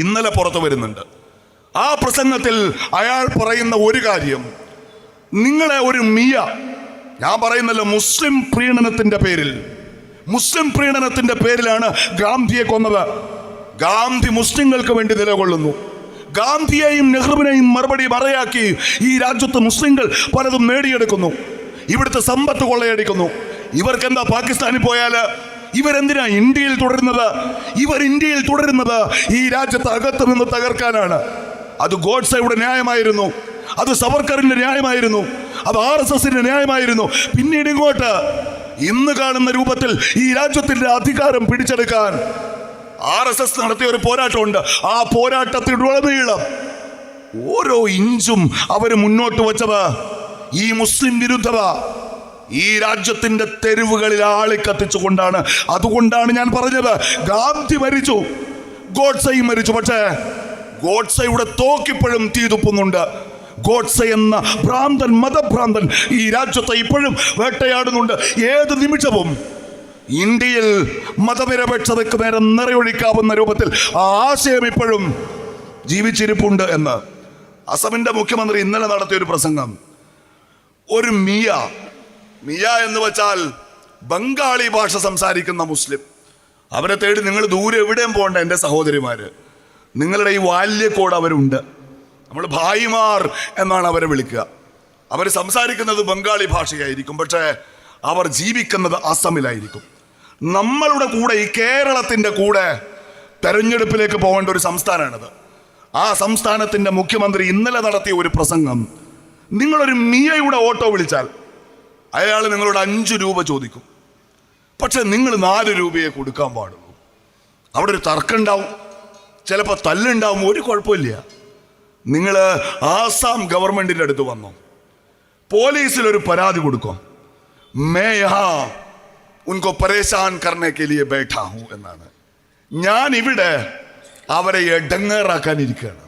ഇന്നലെ പുറത്തു വരുന്നുണ്ട്. ആ പ്രസംഗത്തിൽ അയാൾ പറയുന്ന ഒരു കാര്യം, നിങ്ങളെ ഒരു ഞാൻ പറയുന്നല്ലോ, മുസ്ലിം പ്രീണനത്തിന്റെ പേരിലാണ് ഗാന്ധിയെ കൊന്നത്. ഗാന്ധി മുസ്ലിങ്ങൾക്ക് വേണ്ടി നിലകൊള്ളുന്നു. ഗാന്ധിയെയും നെഹ്റുവിനെയും മറുപടി മറയാക്കി ഈ രാജ്യത്ത് മുസ്ലിങ്ങൾ പലതും നേടിയെടുക്കുന്നു, ഇവിടുത്തെ സമ്പത്ത് കൊള്ളയടിക്കുന്നു. ഇവർക്കെന്താ പാകിസ്ഥാനിൽ പോയാല് ഇവരെന്തിനാ ഇന്ത്യയിൽ തുടരുന്നത്? ഇവർ ഇന്ത്യയിൽ തുടരുന്നത് ഈ രാജ്യത്ത് അകത്ത് നിന്ന് തകർക്കാനാണ്. അത് ഗോഡ്സെയുടെ ന്യായമായിരുന്നു, അത് സവർക്കറിന്റെ ന്യായമായിരുന്നു, അത് RSSന്റെ ന്യായമായിരുന്നു. പിന്നീട് ഇങ്ങോട്ട് ഇന്ന് കാണുന്ന രൂപത്തിൽ ഈ രാജ്യത്തിന്റെ അധികാരം പിടിച്ചെടുക്കാൻ RSS നടത്തിയ ഒരു പോരാട്ടമുണ്ട്. ആ പോരാട്ടത്തിലുടനീളം ഓരോ ഇഞ്ചും അവർ മുന്നോട്ട് വച്ചത് ഈ മുസ്ലിം വിരുദ്ധത ഈ രാജ്യത്തിന്റെ തെരുവുകളിൽ ആളിക്കത്തിച്ചുകൊണ്ടാണ്. അതുകൊണ്ടാണ് ഞാൻ പറഞ്ഞത്, ഗാന്ധി മരിച്ചു, ഗോഡ്സെയും മരിച്ചു. പക്ഷേ ഗോഡ്സെയുടെ തോക്കിപ്പോഴും തീ തുപ്പുന്നുണ്ട്. ഗോഡ്സെ എന്ന ഭ്രാന്തൻ, മതഭ്രാന്തൻ ഈ രാജ്യത്തെ ഇപ്പോഴും വേട്ടയാടുന്നുണ്ട്. ഏത് നിമിഷവും ഇന്ത്യയിൽ മതനിരപേക്ഷതയ്ക്ക് നേരെ നിറയൊഴിക്കാവുന്ന രൂപത്തിൽ ആ ആശയം ഇപ്പോഴും ജീവിച്ചിരിപ്പുണ്ട് എന്ന് അസമിന്റെ മുഖ്യമന്ത്രി ഇന്നലെ നടത്തിയ ഒരു പ്രസംഗം. ഒരു മിയ എന്ന് വെച്ചാൽ ബംഗാളി ഭാഷ സംസാരിക്കുന്ന മുസ്ലിം. അവരെ തേടി നിങ്ങൾ ദൂരെ എവിടെയും പോകണ്ട എൻ്റെ സഹോദരിമാര്. നിങ്ങളുടെ ഈ ബാല്യക്കോട് അവരുണ്ട്. നമ്മൾ ഭായിമാർ എന്നാണ് അവരെ വിളിക്കുക. അവർ സംസാരിക്കുന്നത് ബംഗാളി ഭാഷയായിരിക്കും, പക്ഷേ അവർ ജീവിക്കുന്നത് അസമിലായിരിക്കും. നമ്മളുടെ കൂടെ, ഈ കേരളത്തിൻ്റെ കൂടെ തെരഞ്ഞെടുപ്പിലേക്ക് പോകേണ്ട ഒരു സംസ്ഥാനമാണിത്. ആ സംസ്ഥാനത്തിൻ്റെ മുഖ്യമന്ത്രി ഇന്നലെ നടത്തിയ ഒരു പ്രസംഗം, നിങ്ങളൊരു മിയയുടെ ഓട്ടോ വിളിച്ചാൽ അയാൾ നിങ്ങളോട് 5 രൂപ ചോദിക്കും, പക്ഷെ നിങ്ങൾ 4 രൂപയെ കൊടുക്കാൻ പാടുള്ളൂ. അവിടെ ഒരു തർക്കം ഉണ്ടാവും, ചിലപ്പോൾ തല്ലുണ്ടാവും, ഒരു കുഴപ്പമില്ല. നിങ്ങൾ ആസാം ഗവൺമെന്റിന്റെ അടുത്ത് വന്നോ, പോലീസിലൊരു പരാതി കൊടുക്കും, മേ യഹാ ഉൻകോ പരേശാൻ കർണേ കെ ലിയെ ബൈഠാ ഹൂ എന്നാണ്. ഞാൻ ഇവിടെ അവരെ എടങ്ങേറാക്കാനിരിക്കുകയാണ്,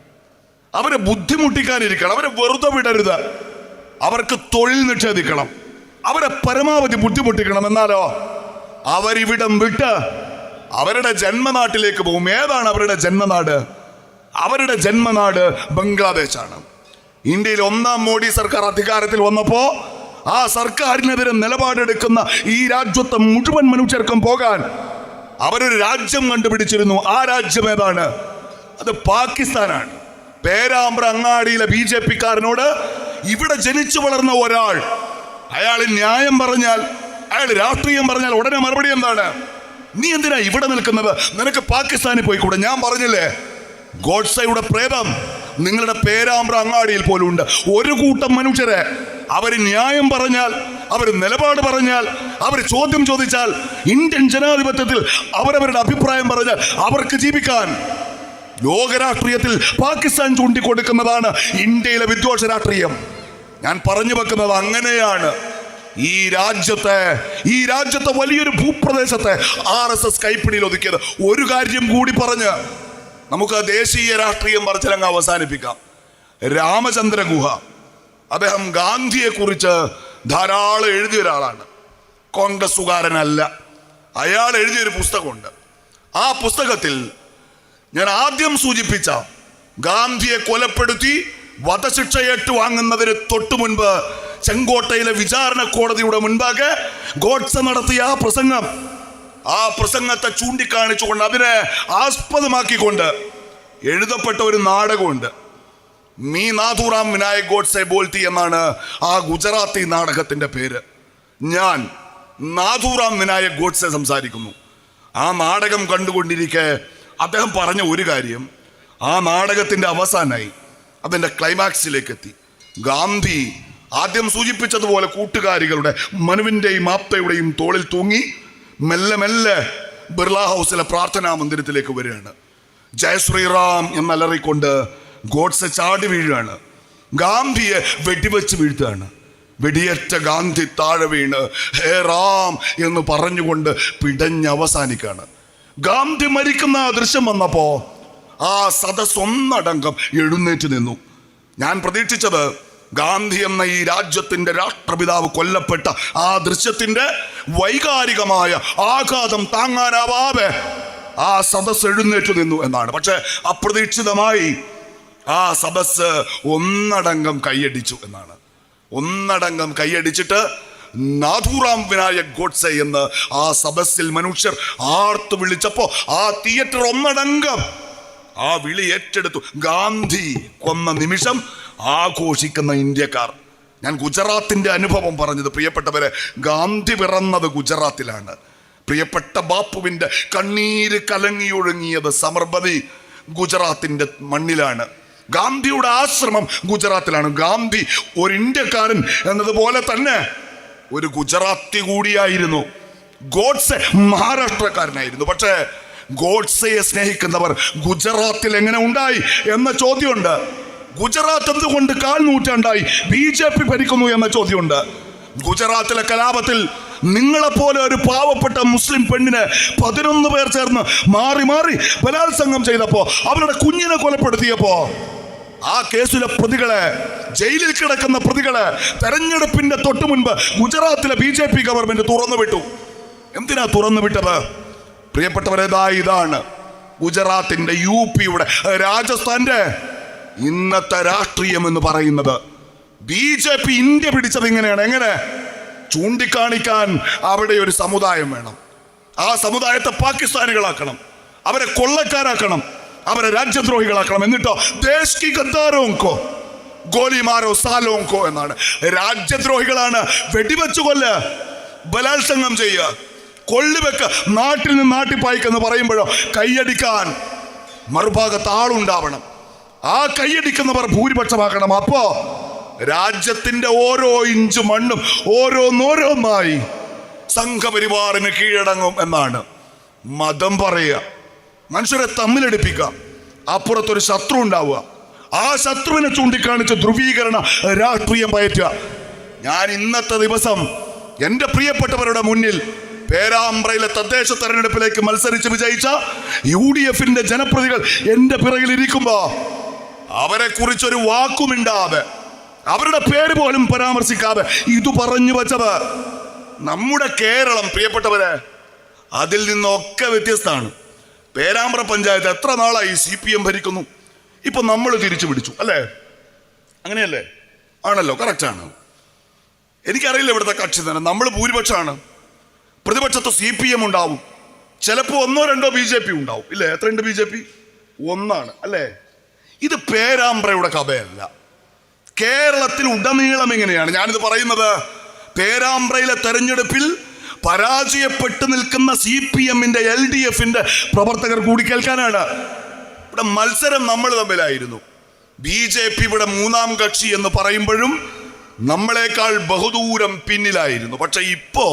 അവരെ ബുദ്ധിമുട്ടിക്കാനിരിക്കണം, അവരെ വെറുതെ വിടരുത്, അവർക്ക് തൊഴിൽ നിഷേധിക്കണം, അവരെ പരമാവധി ബുദ്ധിമുട്ടിക്കണം. എന്നാലോ അവരിവിടം വിട്ട് അവരുടെ ജന്മനാട്ടിലേക്ക് പോകും. ഏതാണ് അവരുടെ ജന്മനാട്? അവരുടെ ജന്മനാട് ബംഗ്ലാദേശാണ്. ഇന്ത്യയിൽ 1ാം മോഡി സർക്കാർ അധികാരത്തിൽ വന്നപ്പോ ആ സർക്കാരിനെതിരെ നിലപാടെടുക്കുന്ന ഈ രാജ്യത്തെ മുഴുവൻ മനുഷ്യർക്കും പോകാൻ അവരൊരു രാജ്യം കണ്ടുപിടിച്ചിരുന്നു. ആ രാജ്യം ഏതാണ്? അത് പാകിസ്ഥാനാണ്. പേരാമ്പ്ര അങ്ങാടിയിലെ BJP-കാരനോട് ഇവിടെ ജനിച്ചു വളർന്ന ഒരാൾ, അയാൾ ന്യായം പറഞ്ഞാൽ, അയാൾ രാഷ്ട്രീയം പറഞ്ഞാൽ ഉടനെ മറുപടി എന്താണ്? നീ എന്തിനാ ഇവിടെ നിൽക്കുന്നത്? നിനക്ക് പാകിസ്ഥാനിൽ പോയിക്കൂടെ? ഞാൻ പറഞ്ഞില്ലേ, ഗോഡ്സെയുടെ പ്രേതം നിങ്ങളുടെ പേരാമ്പ്ര അങ്ങാടിയിൽ പോലും ഉണ്ട്. ഒരു കൂട്ടം മനുഷ്യരെ അവർ ന്യായം പറഞ്ഞാൽ, അവർ നിലപാട് പറഞ്ഞാൽ, അവർ ചോദ്യം ചോദിച്ചാൽ, ഇന്ത്യൻ ജനാധിപത്യത്തിൽ അവരവരുടെ അഭിപ്രായം പറഞ്ഞാൽ അവർക്ക് ജീവിക്കാൻ ലോകരാഷ്ട്രീയത്തിൽ പാകിസ്ഥാൻ ചൂണ്ടിക്കൊടുക്കുന്നതാണ് ഇന്ത്യയിലെ വിദ്വേഷ രാഷ്ട്രീയം. ഞാൻ പറഞ്ഞു വെക്കുന്നത് അങ്ങനെയാണ്. ഈ രാജ്യത്തെ വലിയൊരു ഭൂപ്രദേശത്തെ RSS കൈപ്പിടിയിൽ ഒതുക്കിയത്. ഒരു കാര്യം കൂടി പറഞ്ഞ് നമുക്ക് ദേശീയ രാഷ്ട്രീയം പറച്ചിലങ്ങ് അവസാനിപ്പിക്കാം. രാമചന്ദ്ര ഗുഹ, അദ്ദേഹം ഗാന്ധിയെ കുറിച്ച് ധാരാളം എഴുതിയ ഒരാളാണ്, കോൺഗ്രസ്സുകാരനല്ല. അയാൾ എഴുതിയൊരു പുസ്തകമുണ്ട്. ആ പുസ്തകത്തിൽ ഞാൻ ആദ്യം സൂചിപ്പിച്ച ഗാന്ധിയെ കൊലപ്പെടുത്തി വധശിക്ഷ ഏറ്റുവാങ്ങുന്നതിന് തൊട്ടു മുൻപ് ചെങ്കോട്ടയിലെ വിചാരണ കോടതിയുടെ മുൻപാകെ ഗോഡ്സെ നടത്തിയ ആ പ്രസംഗത്തെ ചൂണ്ടിക്കാണിച്ചുകൊണ്ട് അതിനെ ആസ്പദമാക്കിക്കൊണ്ട് എഴുതപ്പെട്ട ഒരു നാടകമുണ്ട്. മീ നാഥുറാം വിനായക് ഗോഡ്സെ ബോൾത്തി എന്നാണ് ആ ഗുജറാത്തി നാടകത്തിന്റെ പേര്. ഞാൻ നാഥുറാം വിനായക് ഗോഡ്സെ സംസാരിക്കുന്നു. ആ നാടകം കണ്ടുകൊണ്ടിരിക്കെ അദ്ദേഹം പറഞ്ഞ ഒരു കാര്യം, ആ നാടകത്തിന്റെ അവസാനമായി അതിന്റെ ക്ലൈമാക്സിലേക്ക് എത്തി. ഗാന്ധി ആദ്യം സൂചിപ്പിച്ചതുപോലെ കൂട്ടുകാരികളുടെ മനുവിന്റെയും ആപ്തയുടെയും തോളിൽ തൂങ്ങി മെല്ലെ മെല്ലെ ബിർള ഹൗസിലെ പ്രാർത്ഥനാ മന്ദിരത്തിലേക്ക് വരികയാണ്. ജയ ശ്രീറാം എന്നലറിക്കൊണ്ട് ഗോഡ്സെ ചാടി വീഴുകയാണ്. ഗാന്ധിയെ വെടിവെച്ച് വീഴ്ത്തുകയാണ്. വെടിയേറ്റ ഗാന്ധി താഴെ വീണ് ഹേ റാം എന്ന് പറഞ്ഞുകൊണ്ട് പിടഞ്ഞവസാനിക്കാണ്. ഗാന്ധി മരിക്കുന്ന ആ ദൃശ്യം വന്നപ്പോ ആ സദസ് ഒന്നടങ്കം എഴുന്നേറ്റ് നിന്നു. ഞാൻ പ്രതീക്ഷിച്ചത് ഗാന്ധി എന്ന ഈ രാജ്യത്തിന്റെ രാഷ്ട്രപിതാവ് കൊല്ലപ്പെട്ട ആ ദൃശ്യത്തിന്റെ വൈകാരികമായ ആഘാതം താങ്ങാനാവാതെ ആ സദസ് എഴുന്നേറ്റ് നിന്നു എന്നാണ്. പക്ഷെ അപ്രതീക്ഷിതമായി ആ സദസ് ഒന്നടങ്കം കൈയടിച്ചു എന്നാണ്. ഒന്നടങ്കം കൈയടിച്ചിട്ട് നാഥുറാം വിനായക് ഗോഡ്സെ എന്ന് ആ സദസ്സിൽ മനുഷ്യർ ആർത്തു വിളിച്ചപ്പോ ആ തിയേറ്റർ ഒന്നടങ്കം ആ വിളി ഏറ്റെടുത്തു. ഗാന്ധി കൊന്ന നിമിഷം ആഘോഷിക്കുന്ന ഇന്ത്യക്കാർ. ഞാൻ ഗുജറാത്തിന്റെ അനുഭവം പറഞ്ഞത്, പ്രിയപ്പെട്ടവരെ, ഗാന്ധി പിറന്നത് ഗുജറാത്തിലാണ്. പ്രിയപ്പെട്ട ബാപ്പുവിന്റെ കണ്ണീര് കലങ്ങിയൊഴുങ്ങിയത് സമർബതി ഗുജറാത്തിന്റെ മണ്ണിലാണ്. ഗാന്ധിയുടെ ആശ്രമം ഗുജറാത്തിലാണ്. ഗാന്ധി ഒരു ഇന്ത്യക്കാരൻ എന്നതുപോലെ തന്നെ ഒരു ഗുജറാത്തി കൂടിയായിരുന്നു. ഗോഡ്സെ മഹാരാഷ്ട്രക്കാരനായിരുന്നു. പക്ഷേ ഗോഡ്സെയെ സ്നേഹിക്കുന്നവർ ഗുജറാത്തിൽ എങ്ങനെ ഉണ്ടായി എന്ന ചോദ്യമുണ്ട്. ഗുജറാത്ത് എന്തുകൊണ്ട് 1/4 നൂറ്റാണ്ടായി BJP ഭരിക്കുന്നു എന്ന ചോദ്യമുണ്ട്. ഗുജറാത്തിലെ കലാപത്തിൽ നിങ്ങളെപ്പോലെ ഒരു പാവപ്പെട്ട മുസ്ലിം പെണ്ണിനെ 11 പേർ ചേർന്ന് മാറി മാറി ബലാത്സംഗം ചെയ്തപ്പോ, അവരുടെ കുഞ്ഞിനെ കൊലപ്പെടുത്തിയപ്പോ ആ കേസിലെ പ്രതികളെ, ജയിലിൽ കിടക്കുന്ന പ്രതികളെ തെരഞ്ഞെടുപ്പിന്റെ തൊട്ടു മുൻപ് ഗുജറാത്തിലെ BJP ഗവൺമെന്റ് തുറന്നു വിട്ടു. എന്തിനാ തുറന്നു വിട്ടത്? പ്രിയപ്പെട്ടവരേതാ ഇതാണ് ഗുജറാത്തിന്റെ, UPയുടെ, രാജസ്ഥാന്റെ ഇന്നത്തെ രാഷ്ട്രീയം എന്ന് പറയുന്നത്. BJP ഇന്ത്യ പിടിച്ചത് ഇങ്ങനെയാണ്. എങ്ങനെ? ചൂണ്ടിക്കാണിക്കാൻ അവിടെ ഒരു സമുദായം വേണം. ആ സമുദായത്തെ പാകിസ്ഥാനികളാക്കണം, അവരെ കൊള്ളക്കാരാക്കണം, അവരെ രാജ്യദ്രോഹികളാക്കണം. എന്നിട്ടോ ദേശ് കി ഗദ്ദാരോങ്കോ ഗോലിമാരോ സാലോങ്കോ എന്നാണ്. രാജ്യദ്രോഹികളാണ്, വെടിവെച്ചു കൊല്ല, ബലാത്സംഗം ചെയ്യുക, കൊള്ളിവെക്ക്, നാട്ടിൽ നിന്ന് നാട്ടിപ്പായിക്കെന്ന് പറയുമ്പോഴോ കൈയടിക്കാൻ മറുഭാഗത്ത് ആളുണ്ടാവണം. ആ കൈയടിക്കുന്നവർ ഭൂരിപക്ഷമാക്കണം. അപ്പോ രാജ്യത്തിന്റെ ഓരോ ഇഞ്ച് മണ്ണും ഓരോന്നോരോന്നായി സംഘപരിവാറിന് കീഴടങ്ങും എന്നാണ് മതം പറയുക. മനുഷ്യരെ തമ്മിലടിപ്പിക്കുക, അപ്പുറത്തൊരു ശത്രു ഉണ്ടാവുക, ആ ശത്രുവിനെ ചൂണ്ടിക്കാണിച്ച് ധ്രുവീകരണ രാഷ്ട്രീയം പയറ്റുക. ഞാൻ ഇന്നത്തെ ദിവസം എൻ്റെ പ്രിയപ്പെട്ടവരുടെ മുന്നിൽ പേരാമ്പ്രയിലെ തദ്ദേശ തെരഞ്ഞെടുപ്പിലേക്ക് മത്സരിച്ച് വിജയിച്ച UDFന്റെ ജനപ്രതികൾ എൻ്റെ പിറകിൽ ഇരിക്കുമ്പോ അവരെ കുറിച്ചൊരു വാക്കുമിണ്ടാതെ, അവരുടെ പേര് പോലും പരാമർശിക്കാതെ ഇത് പറഞ്ഞു വച്ചത് നമ്മുടെ കേരളം, പ്രിയപ്പെട്ടവരെ, അതിൽ നിന്നൊക്കെ വ്യത്യസ്തമാണ്. പേരാമ്പ്ര പഞ്ചായത്ത് എത്ര നാളായി CPM ഭരിക്കുന്നു? ഇപ്പൊ നമ്മൾ തിരിച്ചു പിടിച്ചു അല്ലേ? അങ്ങനെയല്ലേ? ആണല്ലോ, കറക്റ്റാണ്. എനിക്കറിയില്ല ഇവിടുത്തെ കക്ഷി തന്നെ. നമ്മൾ ഭൂരിപക്ഷമാണ്. പ്രതിപക്ഷത്ത് CPM ഉണ്ടാവും, ചിലപ്പോൾ 1-2 BJP ഉണ്ടാവും. ഇല്ലേ? എത്രയുണ്ട് BJP? 1 അല്ലേ? ഇത് പേരാമ്പ്രയുടെ കഥയല്ല, കേരളത്തിൽ ഉടനീളം ഇങ്ങനെയാണ്. ഞാനിത് പറയുന്നത് പേരാമ്പ്രയിലെ തെരഞ്ഞെടുപ്പിൽ പരാജയപ്പെട്ടു നിൽക്കുന്ന CPMന്റെ LDFന്റെ പ്രവർത്തകർ കൂടി കേൾക്കാനാണ്. ഇവിടെ മത്സരം നമ്മൾ തമ്മിലായിരുന്നു. BJP ഇവിടെ 3ാം കക്ഷി എന്ന് പറയുമ്പോഴും നമ്മളെക്കാൾ ബഹുദൂരം പിന്നിലായിരുന്നു. പക്ഷെ ഇപ്പോ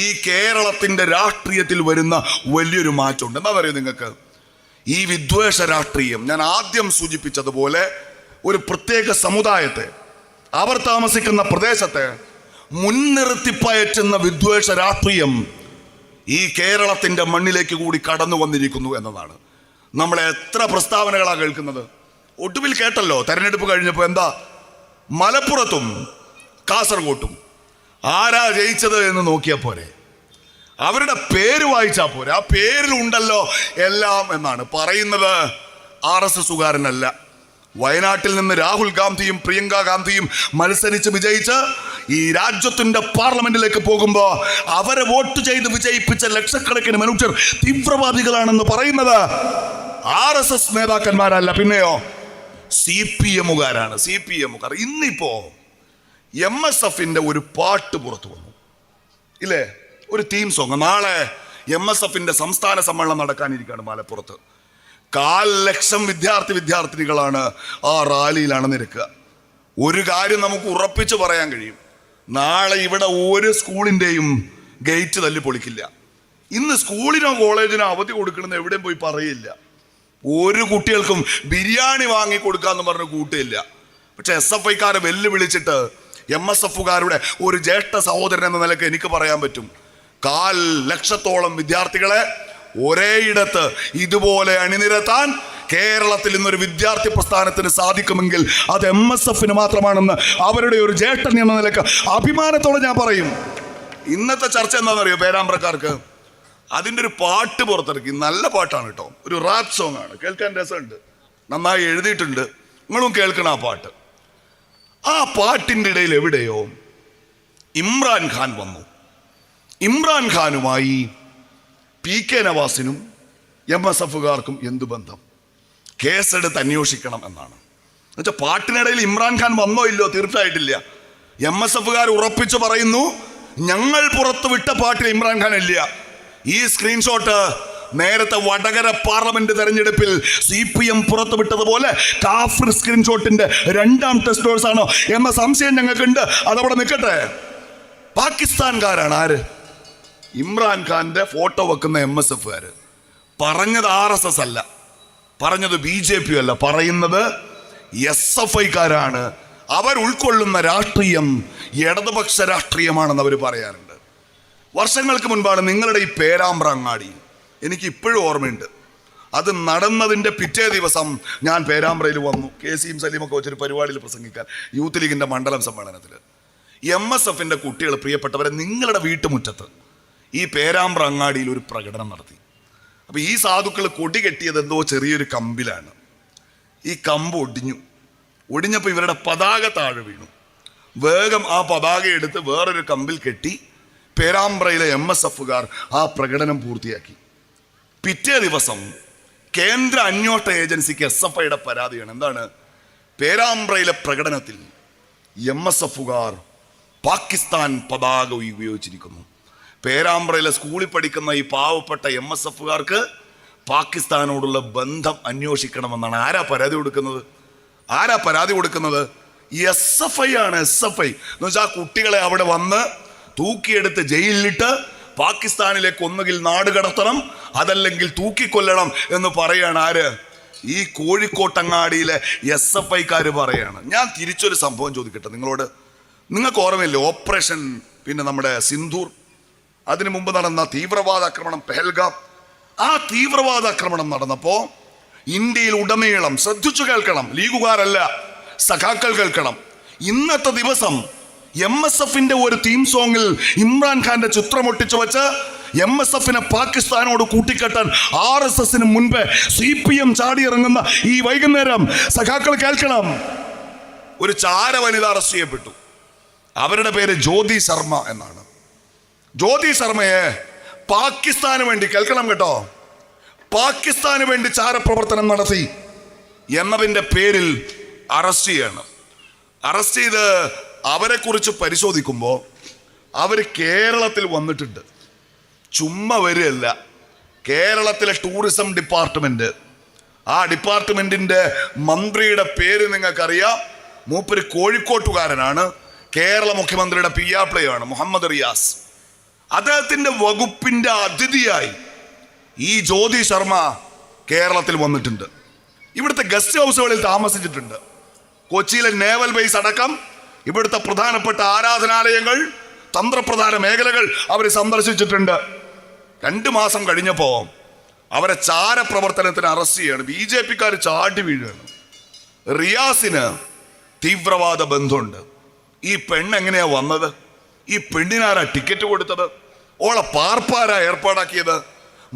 ഈ കേരളത്തിന്റെ രാഷ്ട്രീയത്തിൽ വരുന്ന വലിയൊരു മാറ്റമുണ്ട്. എന്താ പറയുക നിങ്ങൾക്ക്? ഈ വിദ്വേഷ രാഷ്ട്രീയം, ഞാൻ ആദ്യം സൂചിപ്പിച്ചതുപോലെ, ഒരു പ്രത്യേക സമുദായത്തെ, അവർ താമസിക്കുന്ന പ്രദേശത്തെ മുൻനിർത്തി പയറ്റുന്ന വിദ്വേഷ രാഷ്ട്രീയം ഈ കേരളത്തിന്റെ മണ്ണിലേക്ക് കൂടി കടന്നു വന്നിരിക്കുന്നു എന്നതാണ്. നമ്മളെ എത്ര പ്രസ്താവനകളാണ് കേൾക്കുന്നത്. ഒടുവിൽ കേട്ടല്ലോ, തെരഞ്ഞെടുപ്പ് കഴിഞ്ഞപ്പോൾ എന്താ, മലപ്പുറത്തും കാസർഗോട്ടും ആരാ ജയിച്ചത് എന്ന് നോക്കിയാൽ പോരെ, അവരുടെ പേര് വായിച്ചാൽ പോരെ. ആ പേരിലുണ്ടല്ലോ എല്ലാം എന്നാണ് പറയുന്നത്. RSSകാരനല്ല, വയനാട്ടിൽ നിന്ന് രാഹുൽ ഗാന്ധിയും പ്രിയങ്ക ഗാന്ധിയും മത്സരിച്ച് വിജയിച്ച് ഈ രാജ്യത്തിന്റെ പാർലമെന്റിലേക്ക് പോകുമ്പോ അവരെ വോട്ട് ചെയ്ത് വിജയിപ്പിച്ച ലക്ഷക്കണക്കിന് മനുഷ്യർ തീവ്രവാദികളാണെന്ന് പറയുന്നത് RSS നേതാക്കന്മാരല്ല, പിന്നെയോ CPMകാരാണ്. CPMകാർ. ഇന്നിപ്പോ MSFന്റെ ഒരു പാട്ട് പുറത്തു വന്നു ഇല്ലേ, ഒരു തീം സോങ്. നാളെ MSFന്റെ സംസ്ഥാന സമ്മേളനം നടക്കാനിരിക്കുകയാണ് മലപ്പുറത്ത്. 1,00,000 വിദ്യാർത്ഥിനികളാണ് ആ റാലിയിലാണ് നിൽക്കുക. ഒരു കാര്യം നമുക്ക് ഉറപ്പിച്ച് പറയാൻ കഴിയും, നാളെ ഇവിടെ ഒരു സ്കൂളിൻ്റെയും ഗേറ്റ് തല്ലി പൊളിക്കില്ല. ഇന്ന് സ്കൂളിനോ കോളേജിനോ അവധി കൊടുക്കണമെന്ന് എവിടെയും പോയി പറയില്ല. ഒരു കുട്ടികൾക്കും ബിരിയാണി വാങ്ങി കൊടുക്കാന്ന് പറഞ്ഞ് കൂട്ടില്ല. പക്ഷെ SFIക്കാരെ വെല്ലുവിളിച്ചിട്ട് MSFകാരുടെ ഒരു ജ്യേഷ്ഠ സഹോദരൻ എന്ന നിലയ്ക്ക് എനിക്ക് പറയാൻ പറ്റും, 1,00,000 വിദ്യാർത്ഥികളെ ഒരേയിടത്ത് ഇതുപോലെ അണിനിരത്താൻ കേരളത്തിൽ ഇന്നൊരു വിദ്യാർത്ഥി പ്രസ്ഥാനത്തിന് സാധിക്കുമെങ്കിൽ അത് MSFന് മാത്രമാണെന്ന് അവരുടെ ഒരു ജ്യേഷ്ഠൻ എന്ന നിലയ്ക്ക് അഭിമാനത്തോടെ ഞാൻ പറയും. ഇന്നത്തെ ചർച്ച എന്താണെന്നറിയോ പേരാമ്പ്രക്കാർക്ക്? അതിൻ്റെ ഒരു പാട്ട് പുറത്തിറക്കി. നല്ല പാട്ടാണ് കേട്ടോ, ഒരു റാപ്പ് സോങ് ആണ്, കേൾക്കാൻ രസമുണ്ട്, നന്നായി എഴുതിയിട്ടുണ്ട്. നിങ്ങളും കേൾക്കണം ആ പാട്ട്. ആ പാട്ടിൻ്റെ ഇടയിൽ എവിടെയോ ഇമ്രാൻഖാൻ വന്നു. ഇമ്രാൻഖാനുമായി PK നവാസിനും MSFകാർക്കും എന്തു ബന്ധം? കേസെടുത്ത് അന്വേഷിക്കണം എന്നാണ്. എന്നുവെച്ചാൽ പാട്ടിനിടയിൽ ഇമ്രാൻഖാൻ വന്നോ ഇല്ലോ തീർച്ചയായിട്ടില്ല. MSFകാർ ഉറപ്പിച്ചു പറയുന്നു, ഞങ്ങൾ പുറത്തു വിട്ട പാട്ടിൽ ഇമ്രാൻഖാൻ ഇല്ല. ഈ സ്ക്രീൻഷോട്ട് നേരത്തെ വടകര പാർലമെന്റ് തെരഞ്ഞെടുപ്പിൽ CPM പുറത്തുവിട്ടതുപോലെ കാഫിർ സ്ക്രീൻഷോട്ടിന്റെ 2ാം ടെസ്റ്റ് ഡോസ് ആണോ എന്ന സംശയം ഞങ്ങൾക്കുണ്ട്. അതവിടെ നിൽക്കട്ടെ. പാകിസ്ഥാൻകാരാണ് ആര്? ഇമ്രാൻഖാന്റെ ഫോട്ടോ വെക്കുന്ന MSFകാര്. പറഞ്ഞത് RSS അല്ല, പറഞ്ഞത് BJP അല്ല, പറയുന്നത് SFIക്കാരാണ്. അവർ ഉൾക്കൊള്ളുന്ന രാഷ്ട്രീയം ഇടതുപക്ഷ രാഷ്ട്രീയമാണെന്ന് അവർ പറയാറുണ്ട്. വർഷങ്ങൾക്ക് മുൻപാണ് നിങ്ങളുടെ ഈ പേരാമ്പ്ര അങ്ങാടി, എനിക്ക് ഇപ്പോഴും ഓർമ്മയുണ്ട്, അത് നടന്നതിൻ്റെ പിറ്റേ ദിവസം ഞാൻ പേരാമ്പ്രയിൽ വന്നു. KC സലീമൊക്കെ വെച്ചൊരു പരിപാടിയിൽ പ്രസംഗിക്കാൻ, യൂത്ത് ലീഗിൻ്റെ മണ്ഡലം സമ്മേളനത്തിൽ. MSFൻ്റെ കുട്ടികൾ, പ്രിയപ്പെട്ടവരെ, നിങ്ങളുടെ വീട്ടുമുറ്റത്ത് ഈ പേരാമ്പ്ര അങ്ങാടിയിൽ ഒരു പ്രകടനം നടത്തി. അപ്പോൾ ഈ സാധുക്കൾ കൊടി കെട്ടിയത് എന്തോ ചെറിയൊരു കമ്പിലാണ്. ഈ കമ്പ് ഒടിഞ്ഞപ്പോൾ ഇവരുടെ പതാക താഴെ വീണു. വേഗം ആ പതാക എടുത്ത് വേറൊരു കമ്പിൽ കെട്ടി പേരാമ്പ്രയിലെ MSFകാർ ആ പ്രകടനം പൂർത്തിയാക്കി. പിറ്റേ ദിവസം കേന്ദ്ര അന്വേഷണ ഏജൻസിക്ക് SFIയുടെ പരാതിയാണ്. എന്താണ്? പേരാമ്പ്രയിലെ പ്രകടനത്തിൽ MSFകാർ പാകിസ്ഥാൻ പതാക ഉപയോഗിച്ചിരിക്കുന്നു. പേരാമ്പ്രയിലെ സ്കൂളിൽ പഠിക്കുന്ന ഈ പാവപ്പെട്ട MSFകാർക്ക് പാകിസ്ഥാനോടുള്ള ബന്ധം അന്വേഷിക്കണമെന്നാണ്. ആരാ പരാതി കൊടുക്കുന്നത്? SFI ആണ്. SFI എന്ന് വെച്ചാൽ ആ കുട്ടികളെ അവിടെ വന്ന് തൂക്കിയെടുത്ത് ജയിലിലിട്ട് പാകിസ്ഥാനിലേക്ക് ഒന്നുകിൽ നാട് കടത്തണം, അതല്ലെങ്കിൽ തൂക്കിക്കൊല്ലണം എന്ന് പറയാണ്. ആര്? ഈ കോഴിക്കോട്ടങ്ങാടിയിലെ SFIക്കാർ പറയാണ്. ഞാൻ തിരിച്ചൊരു സംഭവം ചോദിക്കട്ടെ നിങ്ങളോട്. നിങ്ങൾക്ക് ഓർമ്മയില്ലേ ഓപ്പറേഷൻ നമ്മുടെ സിന്ധൂർ, അതിനു മുമ്പ് നടന്ന തീവ്രവാദ ആക്രമണം പെഹൽഗാം? ആ തീവ്രവാദ ആക്രമണം നടന്നപ്പോൾ ഇന്ത്യയിൽ ഉടനീളം, ശ്രദ്ധിച്ചു കേൾക്കണം, ലീഗുകാരല്ല സഖാക്കൾ കേൾക്കണം, ഇന്നത്തെ ദിവസം MSFന്റെ ഒരു തീം സോങ്ങിൽ ഇമ്രാൻഖാന്റെ ചിത്രമൊട്ടിച്ചു വെച്ച് MSFനെ പാകിസ്ഥാനോട് കൂട്ടിക്കെട്ടാൻ RSSന് മുൻപേ CPM ചാടിയിറങ്ങുന്ന ഈ വൈകുന്നേരം സഖാക്കൾ കേൾക്കണം. ഒരു ചാര വനിത അറസ്റ്റ് ചെയ്യപ്പെട്ടു. അവരുടെ പേര് ജ്യോതി ശർമ്മ എന്നാണ്. ജ്യോതി ശർമ്മയെ പാകിസ്ഥാന് വേണ്ടി, കേൾക്കണം കേട്ടോ, പാകിസ്ഥാന് വേണ്ടി ചാരപ്രവർത്തനം നടത്തി എന്നതിൻ്റെ പേരിൽ അറസ്റ്റ് ചെയ്യണം. അറസ്റ്റ് ചെയ്ത് അവരെ കുറിച്ച് പരിശോധിക്കുമ്പോൾ അവർ കേരളത്തിൽ വന്നിട്ടുണ്ട്. ചുമ്മാ വരികയല്ല. കേരളത്തിലെ ടൂറിസം ഡിപ്പാർട്ട്മെന്റ്, ആ ഡിപ്പാർട്ട്മെന്റിന്റെ മന്ത്രിയുടെ പേര് നിങ്ങൾക്കറിയാം. മൂപ്പര് കോഴിക്കോട്ടുകാരനാണ്. കേരള മുഖ്യമന്ത്രിയുടെ പിയാപ്ലയാണ്, മുഹമ്മദ് റിയാസ്. അദ്ദേഹത്തിന്റെ വകുപ്പിന്റെ അതിഥിയായി ഈ ജ്യോതി ശർമ്മ കേരളത്തിൽ വന്നിട്ടുണ്ട്. ഇവിടുത്തെ ഗസ്റ്റ് ഹൗസുകളിൽ താമസിച്ചിട്ടുണ്ട്. കൊച്ചിയിലെ നേവൽ ബേസ് അടക്കം ഇവിടുത്തെ പ്രധാനപ്പെട്ട ആരാധനാലയങ്ങൾ, തന്ത്രപ്രധാന മേഖലകൾ അവർ സന്ദർശിച്ചിട്ടുണ്ട്. 2 മാസം കഴിഞ്ഞപ്പോൾ അവരെ ചാരപ്രവർത്തനത്തിന് അറസ്റ്റ് ചെയ്യാണ്. BJPക്കാർ ചാടി വീഴുകയാണ്. റിയാസിന് തീവ്രവാദ ബന്ധമുണ്ട്. ഈ പെണ്ണെങ്ങനെയാ വന്നത്? ഈ പെണ്ണിനാരാ ടിക്കറ്റ് കൊടുത്തത്? ഓളെ പാർപ്പാരാ ഏർപ്പാടാക്കിയത്?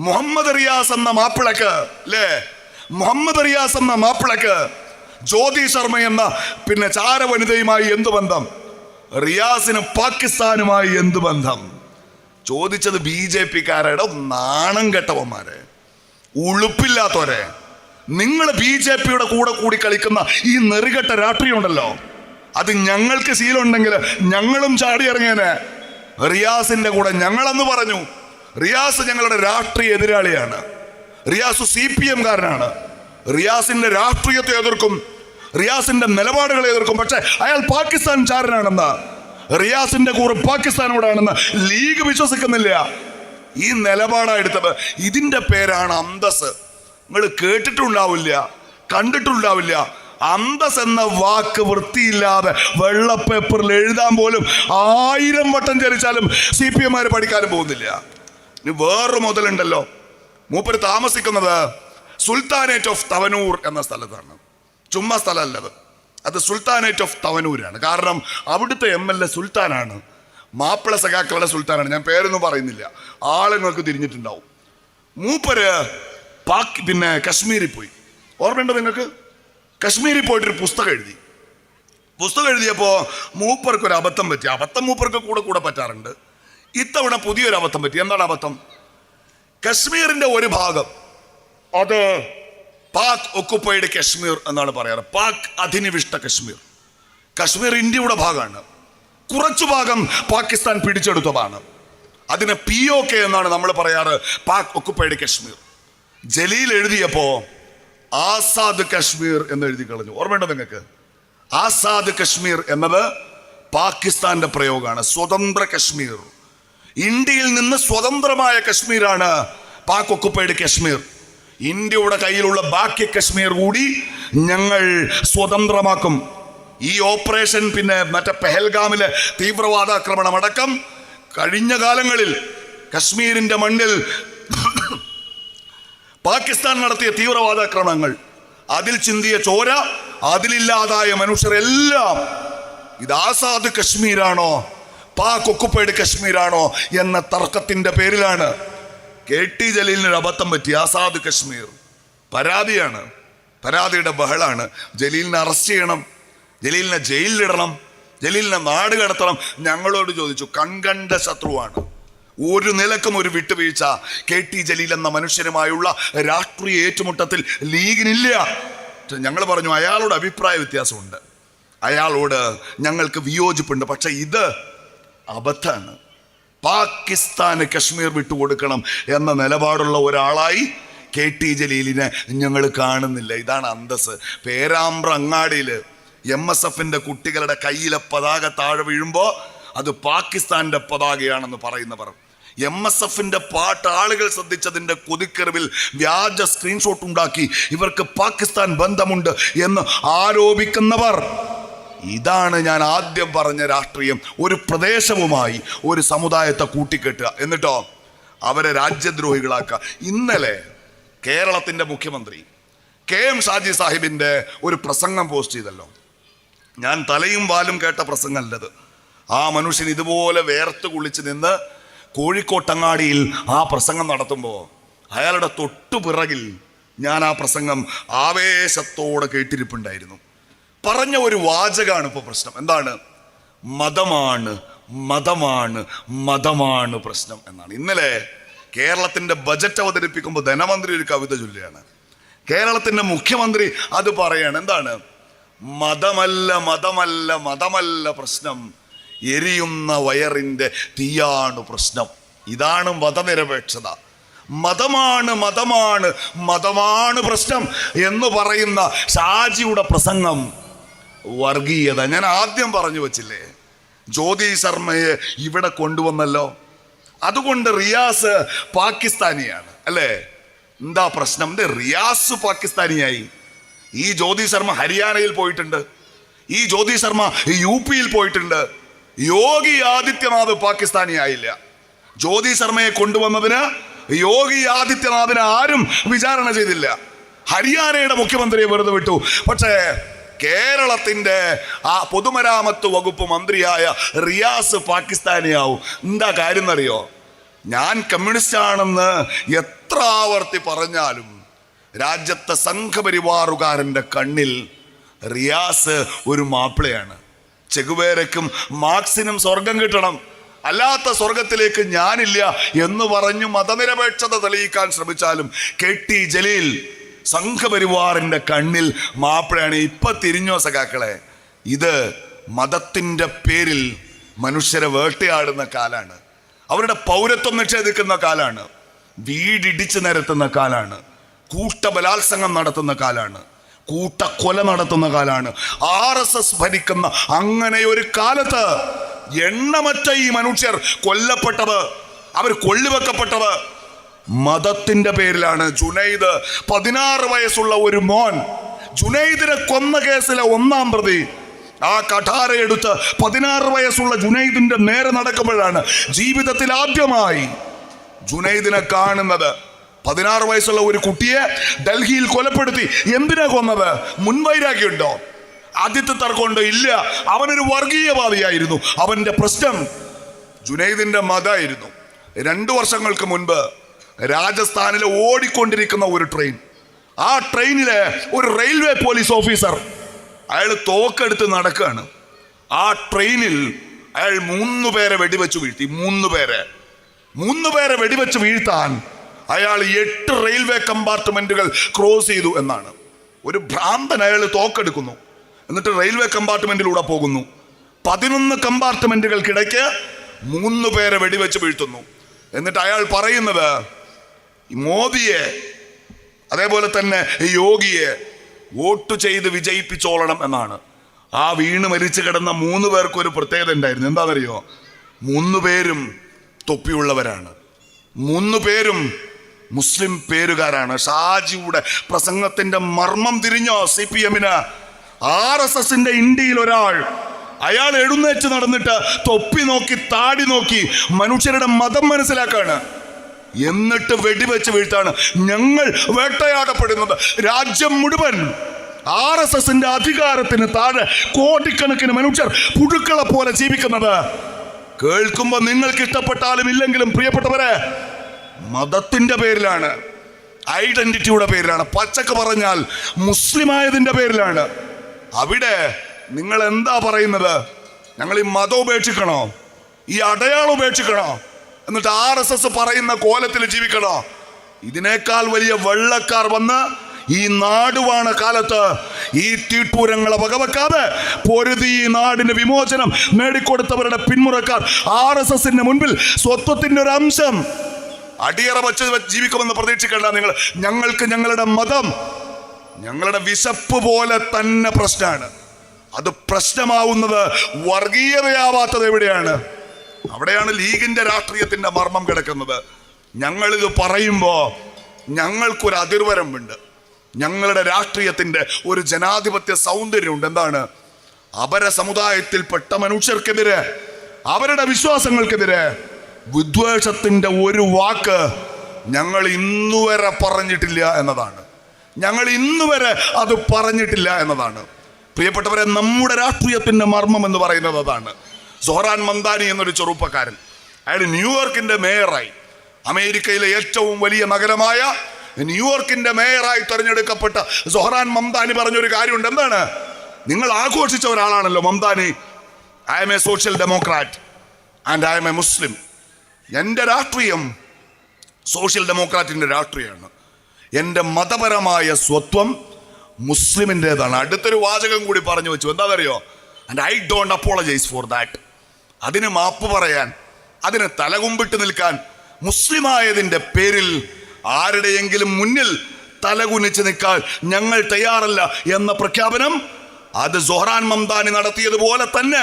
മുഹമ്മദ് റിയാസ് എന്ന മാപ്പിളക്ക്, അല്ലേ, മുഹമ്മദ് റിയാസ് എന്ന മാപ്പിളക്ക് ജ്യോതി ശർമ്മ എന്ന ചാരവനിതയുമായി എന്ത് ബന്ധം? റിയാസിന് പാകിസ്ഥാനുമായി എന്ത് ബന്ധം? ചോദിച്ചത് BJPക്കാരുടെ നാണം കെട്ടവന്മാരെ, ഉളുപ്പില്ലാത്തവരെ. നിങ്ങൾ BJPയുടെ കൂടെ കൂടി കളിക്കുന്ന ഈ നെറികെട്ട രാഷ്ട്രീയം ഉണ്ടല്ലോ, അത് ഞങ്ങൾക്ക് ശീലമുണ്ടെങ്കിൽ ഞങ്ങളും ചാടി ഇറങ്ങിയനെ. റിയാസിന്റെ കൂടെ ഞങ്ങളെന്ന് പറഞ്ഞു. റിയാസ് ഞങ്ങളുടെ രാഷ്ട്രീയ എതിരാളിയാണ്. റിയാസ് CPM കാരനാണ്. റിയാസിന്റെ രാഷ്ട്രീയത്തെ എതിർക്കും, റിയാസിന്റെ നിലപാടുകളെ എതിർക്കും. പക്ഷെ അയാൾ പാകിസ്ഥാൻ ചാരനാണെന്ന്, റിയാസിന്റെ കൂടെ പാകിസ്ഥാനോടാണെന്ന് ലീഗ് വിശ്വസിക്കുന്നില്ല. ഈ നിലപാടെടുത്തത്. ഇതിന്റെ പേരാണ് അന്തസ്. നിങ്ങൾ കേട്ടിട്ടുണ്ടാവില്ല, കണ്ടിട്ടുണ്ടാവില്ല. അന്തസ് എന്ന വാക്ക് വൃത്തിയില്ലാതെ വെള്ളപ്പേപ്പറിൽ എഴുതാൻ പോലും 1000 വട്ടം ചരിച്ചാലും CPMമാര് പഠിക്കാനും പോകുന്നില്ല. ഇനി വേറൊരു മുതലുണ്ടല്ലോ. മൂപ്പര് താമസിക്കുന്നത് സുൽത്താനേറ്റ് ഓഫ് തവനൂർ എന്ന സ്ഥലത്താണ്. ചുമ്മാ സ്ഥലമല്ലത്, അത് സുൽത്താനേറ്റ് ഓഫ് തവനൂരാണ്. കാരണം അവിടുത്തെ MLA സുൽത്താനാണ്, മാപ്പിള സഖാക്കളുടെ സുൽത്താനാണ്. ഞാൻ പേരൊന്നും പറയുന്നില്ല, ആളുങ്ങൾക്ക് തിരിഞ്ഞിട്ടുണ്ടാവും. മൂപ്പര് കശ്മീരിൽ പോയി. ഓർമ്മയുണ്ടോ നിങ്ങൾക്ക്? കശ്മീരിൽ പോയിട്ടൊരു പുസ്തകം എഴുതിയപ്പോൾ മൂപ്പർക്കൊരു അബദ്ധം പറ്റി. അബദ്ധം മൂപ്പർക്ക് കൂടെ പറ്റാറുണ്ട്. ഇത്തവണ പുതിയൊരു അബദ്ധം പറ്റി. എന്താണ് അബദ്ധം? കശ്മീരിന്റെ ഒരു ഭാഗം അത് പാക് ഒക്കുപ്പൈഡ് കശ്മീർ എന്നാണ് പറയാറ്. പാക് അധിനിവിഷ്ട കശ്മീർ. കശ്മീർ ഇന്ത്യയുടെ ഭാഗമാണ്. കുറച്ചു ഭാഗം പാകിസ്ഥാൻ പിടിച്ചെടുത്തതാണ്. അതിന് POK എന്നാണ് നമ്മൾ പറയാറ്, പാക് ഒക്കുപ്പൈഡ് കശ്മീർ. ജലീൽ എഴുതിയപ്പോ ആസാദ് കശ്മീർ എന്ന് എഴുതി കളഞ്ഞു. ഓർമ്മയുണ്ടോ നിങ്ങൾക്ക്? ആസാദ് കശ്മീർ എന്നത് പാകിസ്ഥാന്റെ പ്രയോഗമാണ്. സ്വതന്ത്ര കശ്മീർ, ഇന്ത്യയിൽ നിന്ന് സ്വതന്ത്രമായ കശ്മീരാണ് പാക് ഒക്കുപ്പൈഡ് കശ്മീർ. ഇന്ത്യയുടെ കയ്യിലുള്ള ബാക്കി കശ്മീർ കൂടി ഞങ്ങൾ സ്വതന്ത്രമാക്കും. ഈ ഓപ്പറേഷൻ പെഹൽഗാമിലെ തീവ്രവാദാക്രമണം അടക്കം കഴിഞ്ഞ കാലങ്ങളിൽ കശ്മീരിന്റെ മണ്ണിൽ പാകിസ്ഥാൻ നടത്തിയ തീവ്രവാദാക്രമണങ്ങൾ, അതിൽ ചിന്തിയ ചോര, അതിലില്ലാതായ മനുഷ്യരെല്ലാം ഇത് ആസാദ് കശ്മീരാണോ പാക് ഒക്കുപ്പൈഡ് കശ്മീരാണോ എന്ന തർക്കത്തിന്റെ പേരിലാണ് KT ജലീലിനൊരു അബദ്ധം പറ്റി. ആസാദ് കശ്മീർ പരാതിയാണ്, പരാതിയുടെ ബഹളാണ്. ജലീലിനെ അറസ്റ്റ് ചെയ്യണം, ജലീലിനെ ജയിലിലിടണം, ജലീലിനെ നാട് കടത്തണം. ഞങ്ങളോട് ചോദിച്ചു, കൺകണ്ട ശത്രുവാണ്, ഒരു നിലക്കും ഒരു വിട്ടുവീഴ്ച KT ജലീൽ എന്ന മനുഷ്യനുമായുള്ള രാഷ്ട്രീയ ഏറ്റുമുട്ടത്തിൽ ലീഗിനില്ല. ഞങ്ങൾ പറഞ്ഞു, അയാളോട് അഭിപ്രായ വ്യത്യാസമുണ്ട്, അയാളോട് ഞങ്ങൾക്ക് വിയോജിപ്പുണ്ട്, പക്ഷെ ഇത് അബദ്ധമാണ്. പാകിസ്ഥാന് കശ്മീർ വിട്ടുകൊടുക്കണം എന്ന നിലപാടുള്ള ഒരാളായി KT ജലീലിനെ ഞങ്ങൾ കാണുന്നില്ല. ഇതാണ് അന്തസ്. പേരാമ്പ്ര അങ്ങാടിയിൽ MSFന്റെ കുട്ടികളുടെ കയ്യിലെ പതാക താഴെ വീഴുമ്പോൾ അത് പാകിസ്ഥാന്റെ പതാകയാണെന്ന് പറയുന്നവർ, MSFന്റെ പാട്ട് ആളുകൾ ശ്രദ്ധിച്ചതിന്റെ കൊതിക്കെറിവിൽ വ്യാജ സ്ക്രീൻഷോട്ട് ഉണ്ടാക്കി ഇവർക്ക് പാകിസ്ഥാൻ ബന്ധമുണ്ട് എന്ന് ആരോപിക്കുന്നവർ, ഇതാണ് ഞാൻ ആദ്യം പറഞ്ഞ രാഷ്ട്രീയം. ഒരു പ്രദേശവുമായി ഒരു സമുദായത്തെ കൂട്ടിക്കെട്ടുക, എന്നിട്ടോ അവരെ രാജ്യദ്രോഹികളാക്കുക. ഇന്നലെ കേരളത്തിന്റെ മുഖ്യമന്ത്രി KM ഷാജി സാഹിബിന്റെ ഒരു പ്രസംഗം പോസ്റ്റ് ചെയ്തല്ലോ. ഞാൻ തലയും വാലും കേട്ട പ്രസംഗമല്ലത്. ആ മനുഷ്യൻ ഇതുപോലെ വേർത്ത് കുളിച്ച് നിന്ന് കോഴിക്കോട്ടങ്ങാടിയിൽ ആ പ്രസംഗം നടത്തുമ്പോൾ അയാളുടെ തൊട്ടുപിറകിൽ ഞാൻ ആ പ്രസംഗം ആവേശത്തോടെ കേട്ടിരിപ്പുണ്ടായിരുന്നു. പറഞ്ഞ ഒരു വാചകമാണ് ഇപ്പോൾ പ്രശ്നം. എന്താണ്? മതമാണ് മതമാണ് മതമാണ് പ്രശ്നം എന്നാണ്. ഇന്നലെ കേരളത്തിന്റെ ബജറ്റ് അവതരിപ്പിക്കുമ്പോൾ ധനമന്ത്രി ഒരു കവിത ചൊല്ലുകയാണ്. കേരളത്തിന്റെ മുഖ്യമന്ത്രി അത് പറയാണ്. എന്താണ്? മതമല്ല മതമല്ല മതമല്ല പ്രശ്നം, എരിയുന്ന വയറിന്റെ തീയാണ് പ്രശ്നം. ഇതാണ് മതനിരപേക്ഷത. മതമാണ് മതമാണ് മതമാണ് പ്രശ്നം എന്ന് പറയുന്ന ഷാജിയുടെ പ്രസംഗം വർഗീയത. ഞാൻ ആദ്യം പറഞ്ഞു വച്ചില്ലേ, ജ്യോതി ശർമ്മയെ ഇവിടെ കൊണ്ടുവന്നല്ലോ, അതുകൊണ്ട് റിയാസ് പാകിസ്ഥാനിയാണ് അല്ലേ? എന്താ പ്രശ്നം? റിയാസ് പാകിസ്ഥാനിയായി. ഈ ജ്യോതി ശർമ്മ ഹരിയാനയിൽ പോയിട്ടുണ്ട്, ഈ ജ്യോതി ശർമ്മ UPയിൽ പോയിട്ടുണ്ട്. യോഗി ആദിത്യനാഥ് പാകിസ്ഥാനിയായില്ല. ജ്യോതി ശർമ്മയെ കൊണ്ടുവന്നതിന് യോഗി ആദിത്യനാഥിനെ ആരും വിചാരണ ചെയ്തില്ല. ഹരിയാനയുടെ മുഖ്യമന്ത്രിയെ വെറുതെ വിട്ടു. പക്ഷേ കേരളത്തിന്റെ ആ പൊതുമരാമത്ത് വകുപ്പ് മന്ത്രിയായ റിയാസ് പാകിസ്ഥാനിയാവും. എന്താ കാര്യം എന്നറിയോ? ഞാൻ കമ്മ്യൂണിസ്റ്റ് ആണെന്ന് എത്ര ആവർത്തി പറഞ്ഞാലും രാജ്യത്തെ സംഘപരിവാറുകാരൻ്റെ കണ്ണിൽ റിയാസ് ഒരു മാപ്പിളയാണ്. ചെഗുവേരയ്ക്കും മാർക്സിനും സ്വർഗം കിട്ടണം, അല്ലാത്ത സ്വർഗത്തിലേക്ക് ഞാനില്ല എന്ന് പറഞ്ഞു മതനിരപേക്ഷത തെളിയിക്കാൻ ശ്രമിച്ചാലും KT ജലീൽ സംഘപരിവാറിന്റെ കണ്ണിൽ മാപ്പിളയാണ്. ഇപ്പൊ തിരിഞ്ഞോ സഖാക്കളെ? ഇത് മതത്തിന്റെ പേരിൽ മനുഷ്യരെ വേട്ടയാടുന്ന കാലാണ്, അവരുടെ പൗരത്വം നിഷേധിക്കുന്ന കാലാണ്, വീടിടിച്ചു നിരത്തുന്ന കാലാണ്, കൂട്ടബലാത്സംഗം നടത്തുന്ന കാലാണ്, കൂട്ടക്കൊല നടത്തുന്ന കാലാണ്. RSS ഭരിക്കുന്ന അങ്ങനെ ഒരു കാലത്ത് എണ്ണമറ്റ ഈ മനുഷ്യർ കൊല്ലപ്പെട്ടത്, അവർ കൊള്ളിവെക്കപ്പെട്ടത് മതത്തിന്റെ പേരിലാണ്. ജുനൈദ് 16 വയസ്സുള്ള ഒരു മോൻ, ജുനൈദിനെ കൊന്ന കേസിലെ 1-ാം പ്രതി, ആ കഠാരയെടുത്ത് 16 വയസ്സുള്ള ജുനൈദിന്റെ നേരെ നടക്കുമ്പോഴാണ് ജീവിതത്തിൽ ആദ്യമായി ജുനൈദിനെ കാണുന്നത്. 16 വയസ്സുള്ള ഒരു കുട്ടിയെ ഡൽഹിയിൽ കൊലപ്പെടുത്തി. എന്തിനാ കൊന്നത്? മുൻവൈരാഗ്യമുണ്ടോ? ആദ്യത്തെ തർക്കമുണ്ടോ? ഇല്ല. അവനൊരു വർഗീയവാദിയായിരുന്നു. അവന്റെ പ്രശ്നം ജുനൈദിന്റെ മതമായിരുന്നു. 2 വർഷങ്ങൾക്ക് മുൻപ് രാജസ്ഥാനിലെ ഓടിക്കൊണ്ടിരിക്കുന്ന ഒരു ട്രെയിൻ, ആ ട്രെയിനിലെ ഒരു റെയിൽവേ പോലീസ് ഓഫീസർ, അയാൾ തോക്കെടുത്ത് നടക്കുകയാണ്. ആ ട്രെയിനിൽ അയാൾ 3 പേരെ വെടിവെച്ച് വീഴ്ത്തി. 3 പേരെ വെടിവെച്ച് വീഴ്ത്താൻ അയാൾ 8 റെയിൽവേ കമ്പാർട്ട്മെന്റുകൾ ക്രോസ് ചെയ്തു എന്നാണ്. ഒരു ഭ്രാന്തൻ അയാൾ തോക്കെടുക്കുന്നു, എന്നിട്ട് റെയിൽവേ കമ്പാർട്ട്മെന്റിലൂടെ പോകുന്നു. 11 കമ്പാർട്ട്മെന്റുകൾക്കിടയ്ക്ക് 3 പേരെ വെടിവെച്ച് വീഴ്ത്തുന്നു. എന്നിട്ട് അയാൾ പറയുന്നത് മോദിയെ അതേപോലെ തന്നെ യോഗിയെ വോട്ട് ചെയ്ത് വിജയിപ്പിച്ചോളണം എന്നാണ്. ആ വീണ് മരിച്ചു കിടന്ന 3 പേർക്ക് ഒരു പ്രത്യേകത ഉണ്ടായിരുന്നു. എന്താണെന്നറിയോ? 3 പേരും തൊപ്പിയുള്ളവരാണ്, 3 പേരും മുസ്ലിം പേരുകാരാണ്. ഷാജിയുടെ പ്രസംഗത്തിന്റെ മർമ്മം തിരിഞ്ഞോ CPM-ന്? RSSന്റെ ഇന്ത്യയിൽ ഒരാൾ, അയാൾ എഴുന്നേറ്റ് നടന്നിട്ട് തൊപ്പി നോക്കി താടി നോക്കി മനുഷ്യരുടെ മതം മനസ്സിലാക്കാണ്. എന്നിട്ട് വെടിവെച്ച് വീഴ്ത്താണ്. ഞങ്ങൾ വേട്ടയാടപ്പെടുന്നത്. രാജ്യം മുഴുവൻ RSSന്റെ അധികാരത്തിന് താഴെ കോടിക്കണക്കിന് മനുഷ്യർ പുഴുക്കളെ പോലെ ജീവിക്കുന്നത് കേൾക്കുമ്പോൾ നിങ്ങൾക്ക് ഇഷ്ടപ്പെട്ടാലും ഇല്ലെങ്കിലും പ്രിയപ്പെട്ടവരെ, മതത്തിന്റെ പേരിലാണ്, ഐഡന്റിറ്റിയുടെ പേരിലാണ്, പച്ചക്ക് പറഞ്ഞാൽ മുസ്ലിമായതിന്റെ പേരിലാണ്. അവിടെ നിങ്ങൾ എന്താ പറയുന്നത്? ഞങ്ങൾ ഈ മതം ഉപേക്ഷിക്കണോ? ഈ അടയാളം ഉപേക്ഷിക്കണോ? എന്നിട്ട് RSS പറയുന്ന കോലത്തിൽ ജീവിക്കണോ? ഇതിനേക്കാൾ വലിയ വെള്ളക്കാർ വന്ന് ഈ നാടുവാണ കാലത്ത് ഈ തീട്ടൂരങ്ങളെ വകവെക്കാതെ പൊരുതി ഈ നാടിന് വിമോചനം നേടിക്കൊടുത്തവരുടെ പിന്മുറക്കാർ RSSന്റെ മുൻപിൽ സ്വത്വത്തിന്റെ ഒരു അംശം അടിയറ വച്ച് ജീവിക്കുമെന്ന് പ്രതീക്ഷിക്കേണ്ട നിങ്ങൾ. ഞങ്ങൾക്ക് ഞങ്ങളുടെ മതം ഞങ്ങളുടെ വിശപ്പ് പോലെ തന്നെ പ്രശ്നമാണ്. അത് പ്രശ്നമാവുന്നത് വർഗീയതയാവാത്തത് എവിടെയാണ്? അവിടെയാണ് ലീഗിന്റെ രാഷ്ട്രീയത്തിന്റെ മർമ്മം കിടക്കുന്നത്. ഞങ്ങളിത് പറയുമ്പോൾ ഞങ്ങൾക്കൊരു അതിർവരമ്പുണ്ട്. ഞങ്ങളുടെ രാഷ്ട്രീയത്തിന്റെ ഒരു ജനാധിപത്യ സൗന്ദര്യമുണ്ട്. എന്താണ്? അപര സമുദായത്തിൽപ്പെട്ട മനുഷ്യർക്കെതിരെ, അവരുടെ വിശ്വാസങ്ങൾക്കെതിരെ വിദ്വേഷത്തിന്റെ ഒരു വാക്ക് ഞങ്ങൾ ഇന്നുവരെ പറഞ്ഞിട്ടില്ല എന്നതാണ്. ഞങ്ങൾ ഇന്നുവരെ അത് പറഞ്ഞിട്ടില്ല എന്നതാണ്. പ്രിയപ്പെട്ടവരെ, നമ്മുടെ രാഷ്ട്രീയത്തിന്റെ മർമ്മം എന്ന് പറയുന്നത് അതാണ്. സൊഹ്റാൻ മംദാനി എന്നൊരു ചെറുപ്പക്കാരൻ, അയാൾ ന്യൂയോർക്കിന്റെ മേയറായി, അമേരിക്കയിലെ ഏറ്റവും വലിയ നഗരമായ ന്യൂയോർക്കിന്റെ മേയറായി തെരഞ്ഞെടുക്കപ്പെട്ട സൊഹ്റാൻ മംദാനി പറഞ്ഞൊരു കാര്യമുണ്ട്. എന്താണ്? നിങ്ങൾ ആഘോഷിച്ച ഒരാളാണല്ലോ Mamdani. I am a social democrat and I am a Muslim. എൻ്റെ രാഷ്ട്രീയം സോഷ്യൽ ഡെമോക്രാറ്റിന്റെ രാഷ്ട്രീയമാണ്. എൻ്റെ മതപരമായ സ്വത്വം മുസ്ലിമിൻ്റെതാണ്. അടുത്തൊരു വാചകം കൂടി പറഞ്ഞു വെച്ചു. എന്താണെന്നറിയോ? And I don't apologise for that. അതിന് മാപ്പ് പറയാൻ, അതിന് തലകുമ്പിട്ട് നിൽക്കാൻ, മുസ്ലിമായതിൻ്റെ പേരിൽ ആരുടെയെങ്കിലും മുന്നിൽ തലകുനിച്ച് നിൽക്കാൻ ഞങ്ങൾ തയ്യാറല്ല എന്ന പ്രഖ്യാപനം അത് സൊഹ്റാൻ മംദാനി നടത്തിയതുപോലെ തന്നെ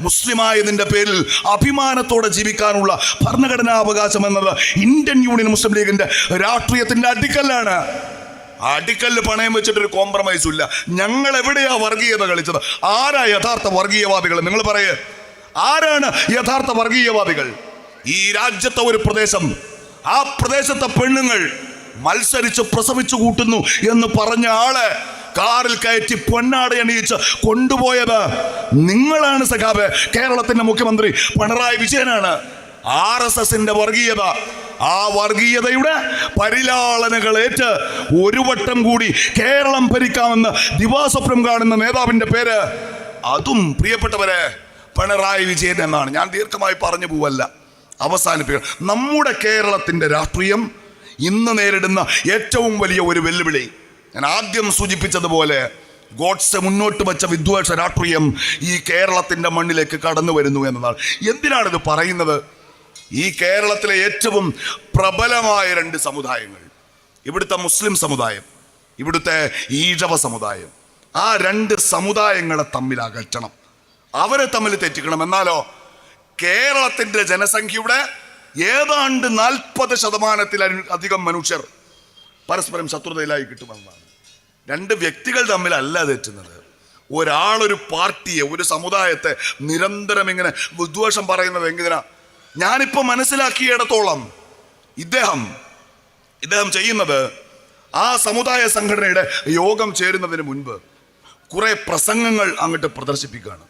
മുസ്ലിമായതിൻ്റെ പേരിൽ അഭിമാനത്തോടെ ജീവിക്കാനുള്ള ഭരണഘടനാവകാശം എന്നത് ഇന്ത്യൻ യൂണിയൻ മുസ്ലിം ലീഗിന്റെ രാഷ്ട്രീയത്തിന്റെ അടിക്കല്ലാണ്. അടിക്കല്ല് പണയം വെച്ചിട്ടൊരു കോംപ്രമൈസും ഇല്ല. ഞങ്ങൾ എവിടെയാ വർഗീയത കളിച്ചത്? ആരാ യഥാർത്ഥ വർഗീയവാദികൾ? നിങ്ങൾ പറയേ, ആരാണ് യഥാർത്ഥ വർഗീയവാദികൾ? ഈ രാജ്യത്തെ ഒരു പ്രദേശം, ആ പ്രദേശത്തെ പെണ്ണുങ്ങൾ മത്സരിച്ച് പ്രസവിച്ചു കൂട്ടുന്നു എന്ന് പറഞ്ഞ ആളെ കാറിൽ കയറ്റി പൊന്നാട അണിയിച്ച് കൊണ്ടുപോയത് നിങ്ങളാണ് സഖാബ്. കേരളത്തിന്റെ മുഖ്യമന്ത്രി പിണറായി വിജയനാണ്. RSSന്റെ വർഗീയത, ആ വർഗീയതയുടെ പരിലാളനകളേറ്റ് ഒരു വട്ടം കൂടി കേരളം ഭരിക്കാമെന്ന് ദിവാസ്വപ്നം കാണുന്ന നേതാവിന്റെ പേര്, അതും പ്രിയപ്പെട്ടവരെ പിണറായി വിജയൻ എന്നാണ്. ഞാൻ ദീർഘമായി പറഞ്ഞു പോവല്ല, അവസാനിപ്പിക്കണം. നമ്മുടെ കേരളത്തിന്റെ രാഷ്ട്രീയം ഇന്ന് നേരിടുന്ന ഏറ്റവും വലിയ ഒരു വെല്ലുവിളി, ഞാൻ ആദ്യം സൂചിപ്പിച്ചതുപോലെ, ഗോഡ്സെ മുന്നോട്ട് വെച്ച വിദ്വേഷ രാഷ്ട്രീയം ഈ കേരളത്തിന്റെ മണ്ണിലേക്ക് കടന്നു വരുന്നു എന്നതാണ്. എന്തിനാണിത് പറയുന്നത്? ഈ കേരളത്തിലെ ഏറ്റവും പ്രബലമായ രണ്ട് സമുദായങ്ങൾ, ഇവിടുത്തെ മുസ്ലിം സമുദായം, ഇവിടുത്തെ ഈഴവ സമുദായം, ആ രണ്ട് സമുദായങ്ങളെ തമ്മിൽ അകറ്റണം, അവരെ തമ്മിൽ തെറ്റിക്കണം. എന്നാലോ കേരളത്തിന്റെ ജനസംഖ്യയുടെ ഏതാണ്ട് 40% മനുഷ്യർ പരസ്പരം ശത്രുതയിലായി കിട്ടുമെന്നാണ്. രണ്ട് വ്യക്തികൾ തമ്മിലല്ല തെറ്റുന്നത്. ഒരാളൊരു പാർട്ടിയെ, ഒരു സമുദായത്തെ നിരന്തരം ഇങ്ങനെ വിദ്വേഷം പറയുന്നത് എങ്ങനെയാ? ഞാനിപ്പോ മനസ്സിലാക്കിയിടത്തോളം ഇദ്ദേഹം ചെയ്യുന്നത്, ആ സമുദായ സംഘടനയുടെ യോഗം ചേരുന്നതിന് മുൻപ് കുറെ പ്രസംഗങ്ങൾ അങ്ങോട്ട് പ്രദർശിപ്പിക്കുകയാണ്.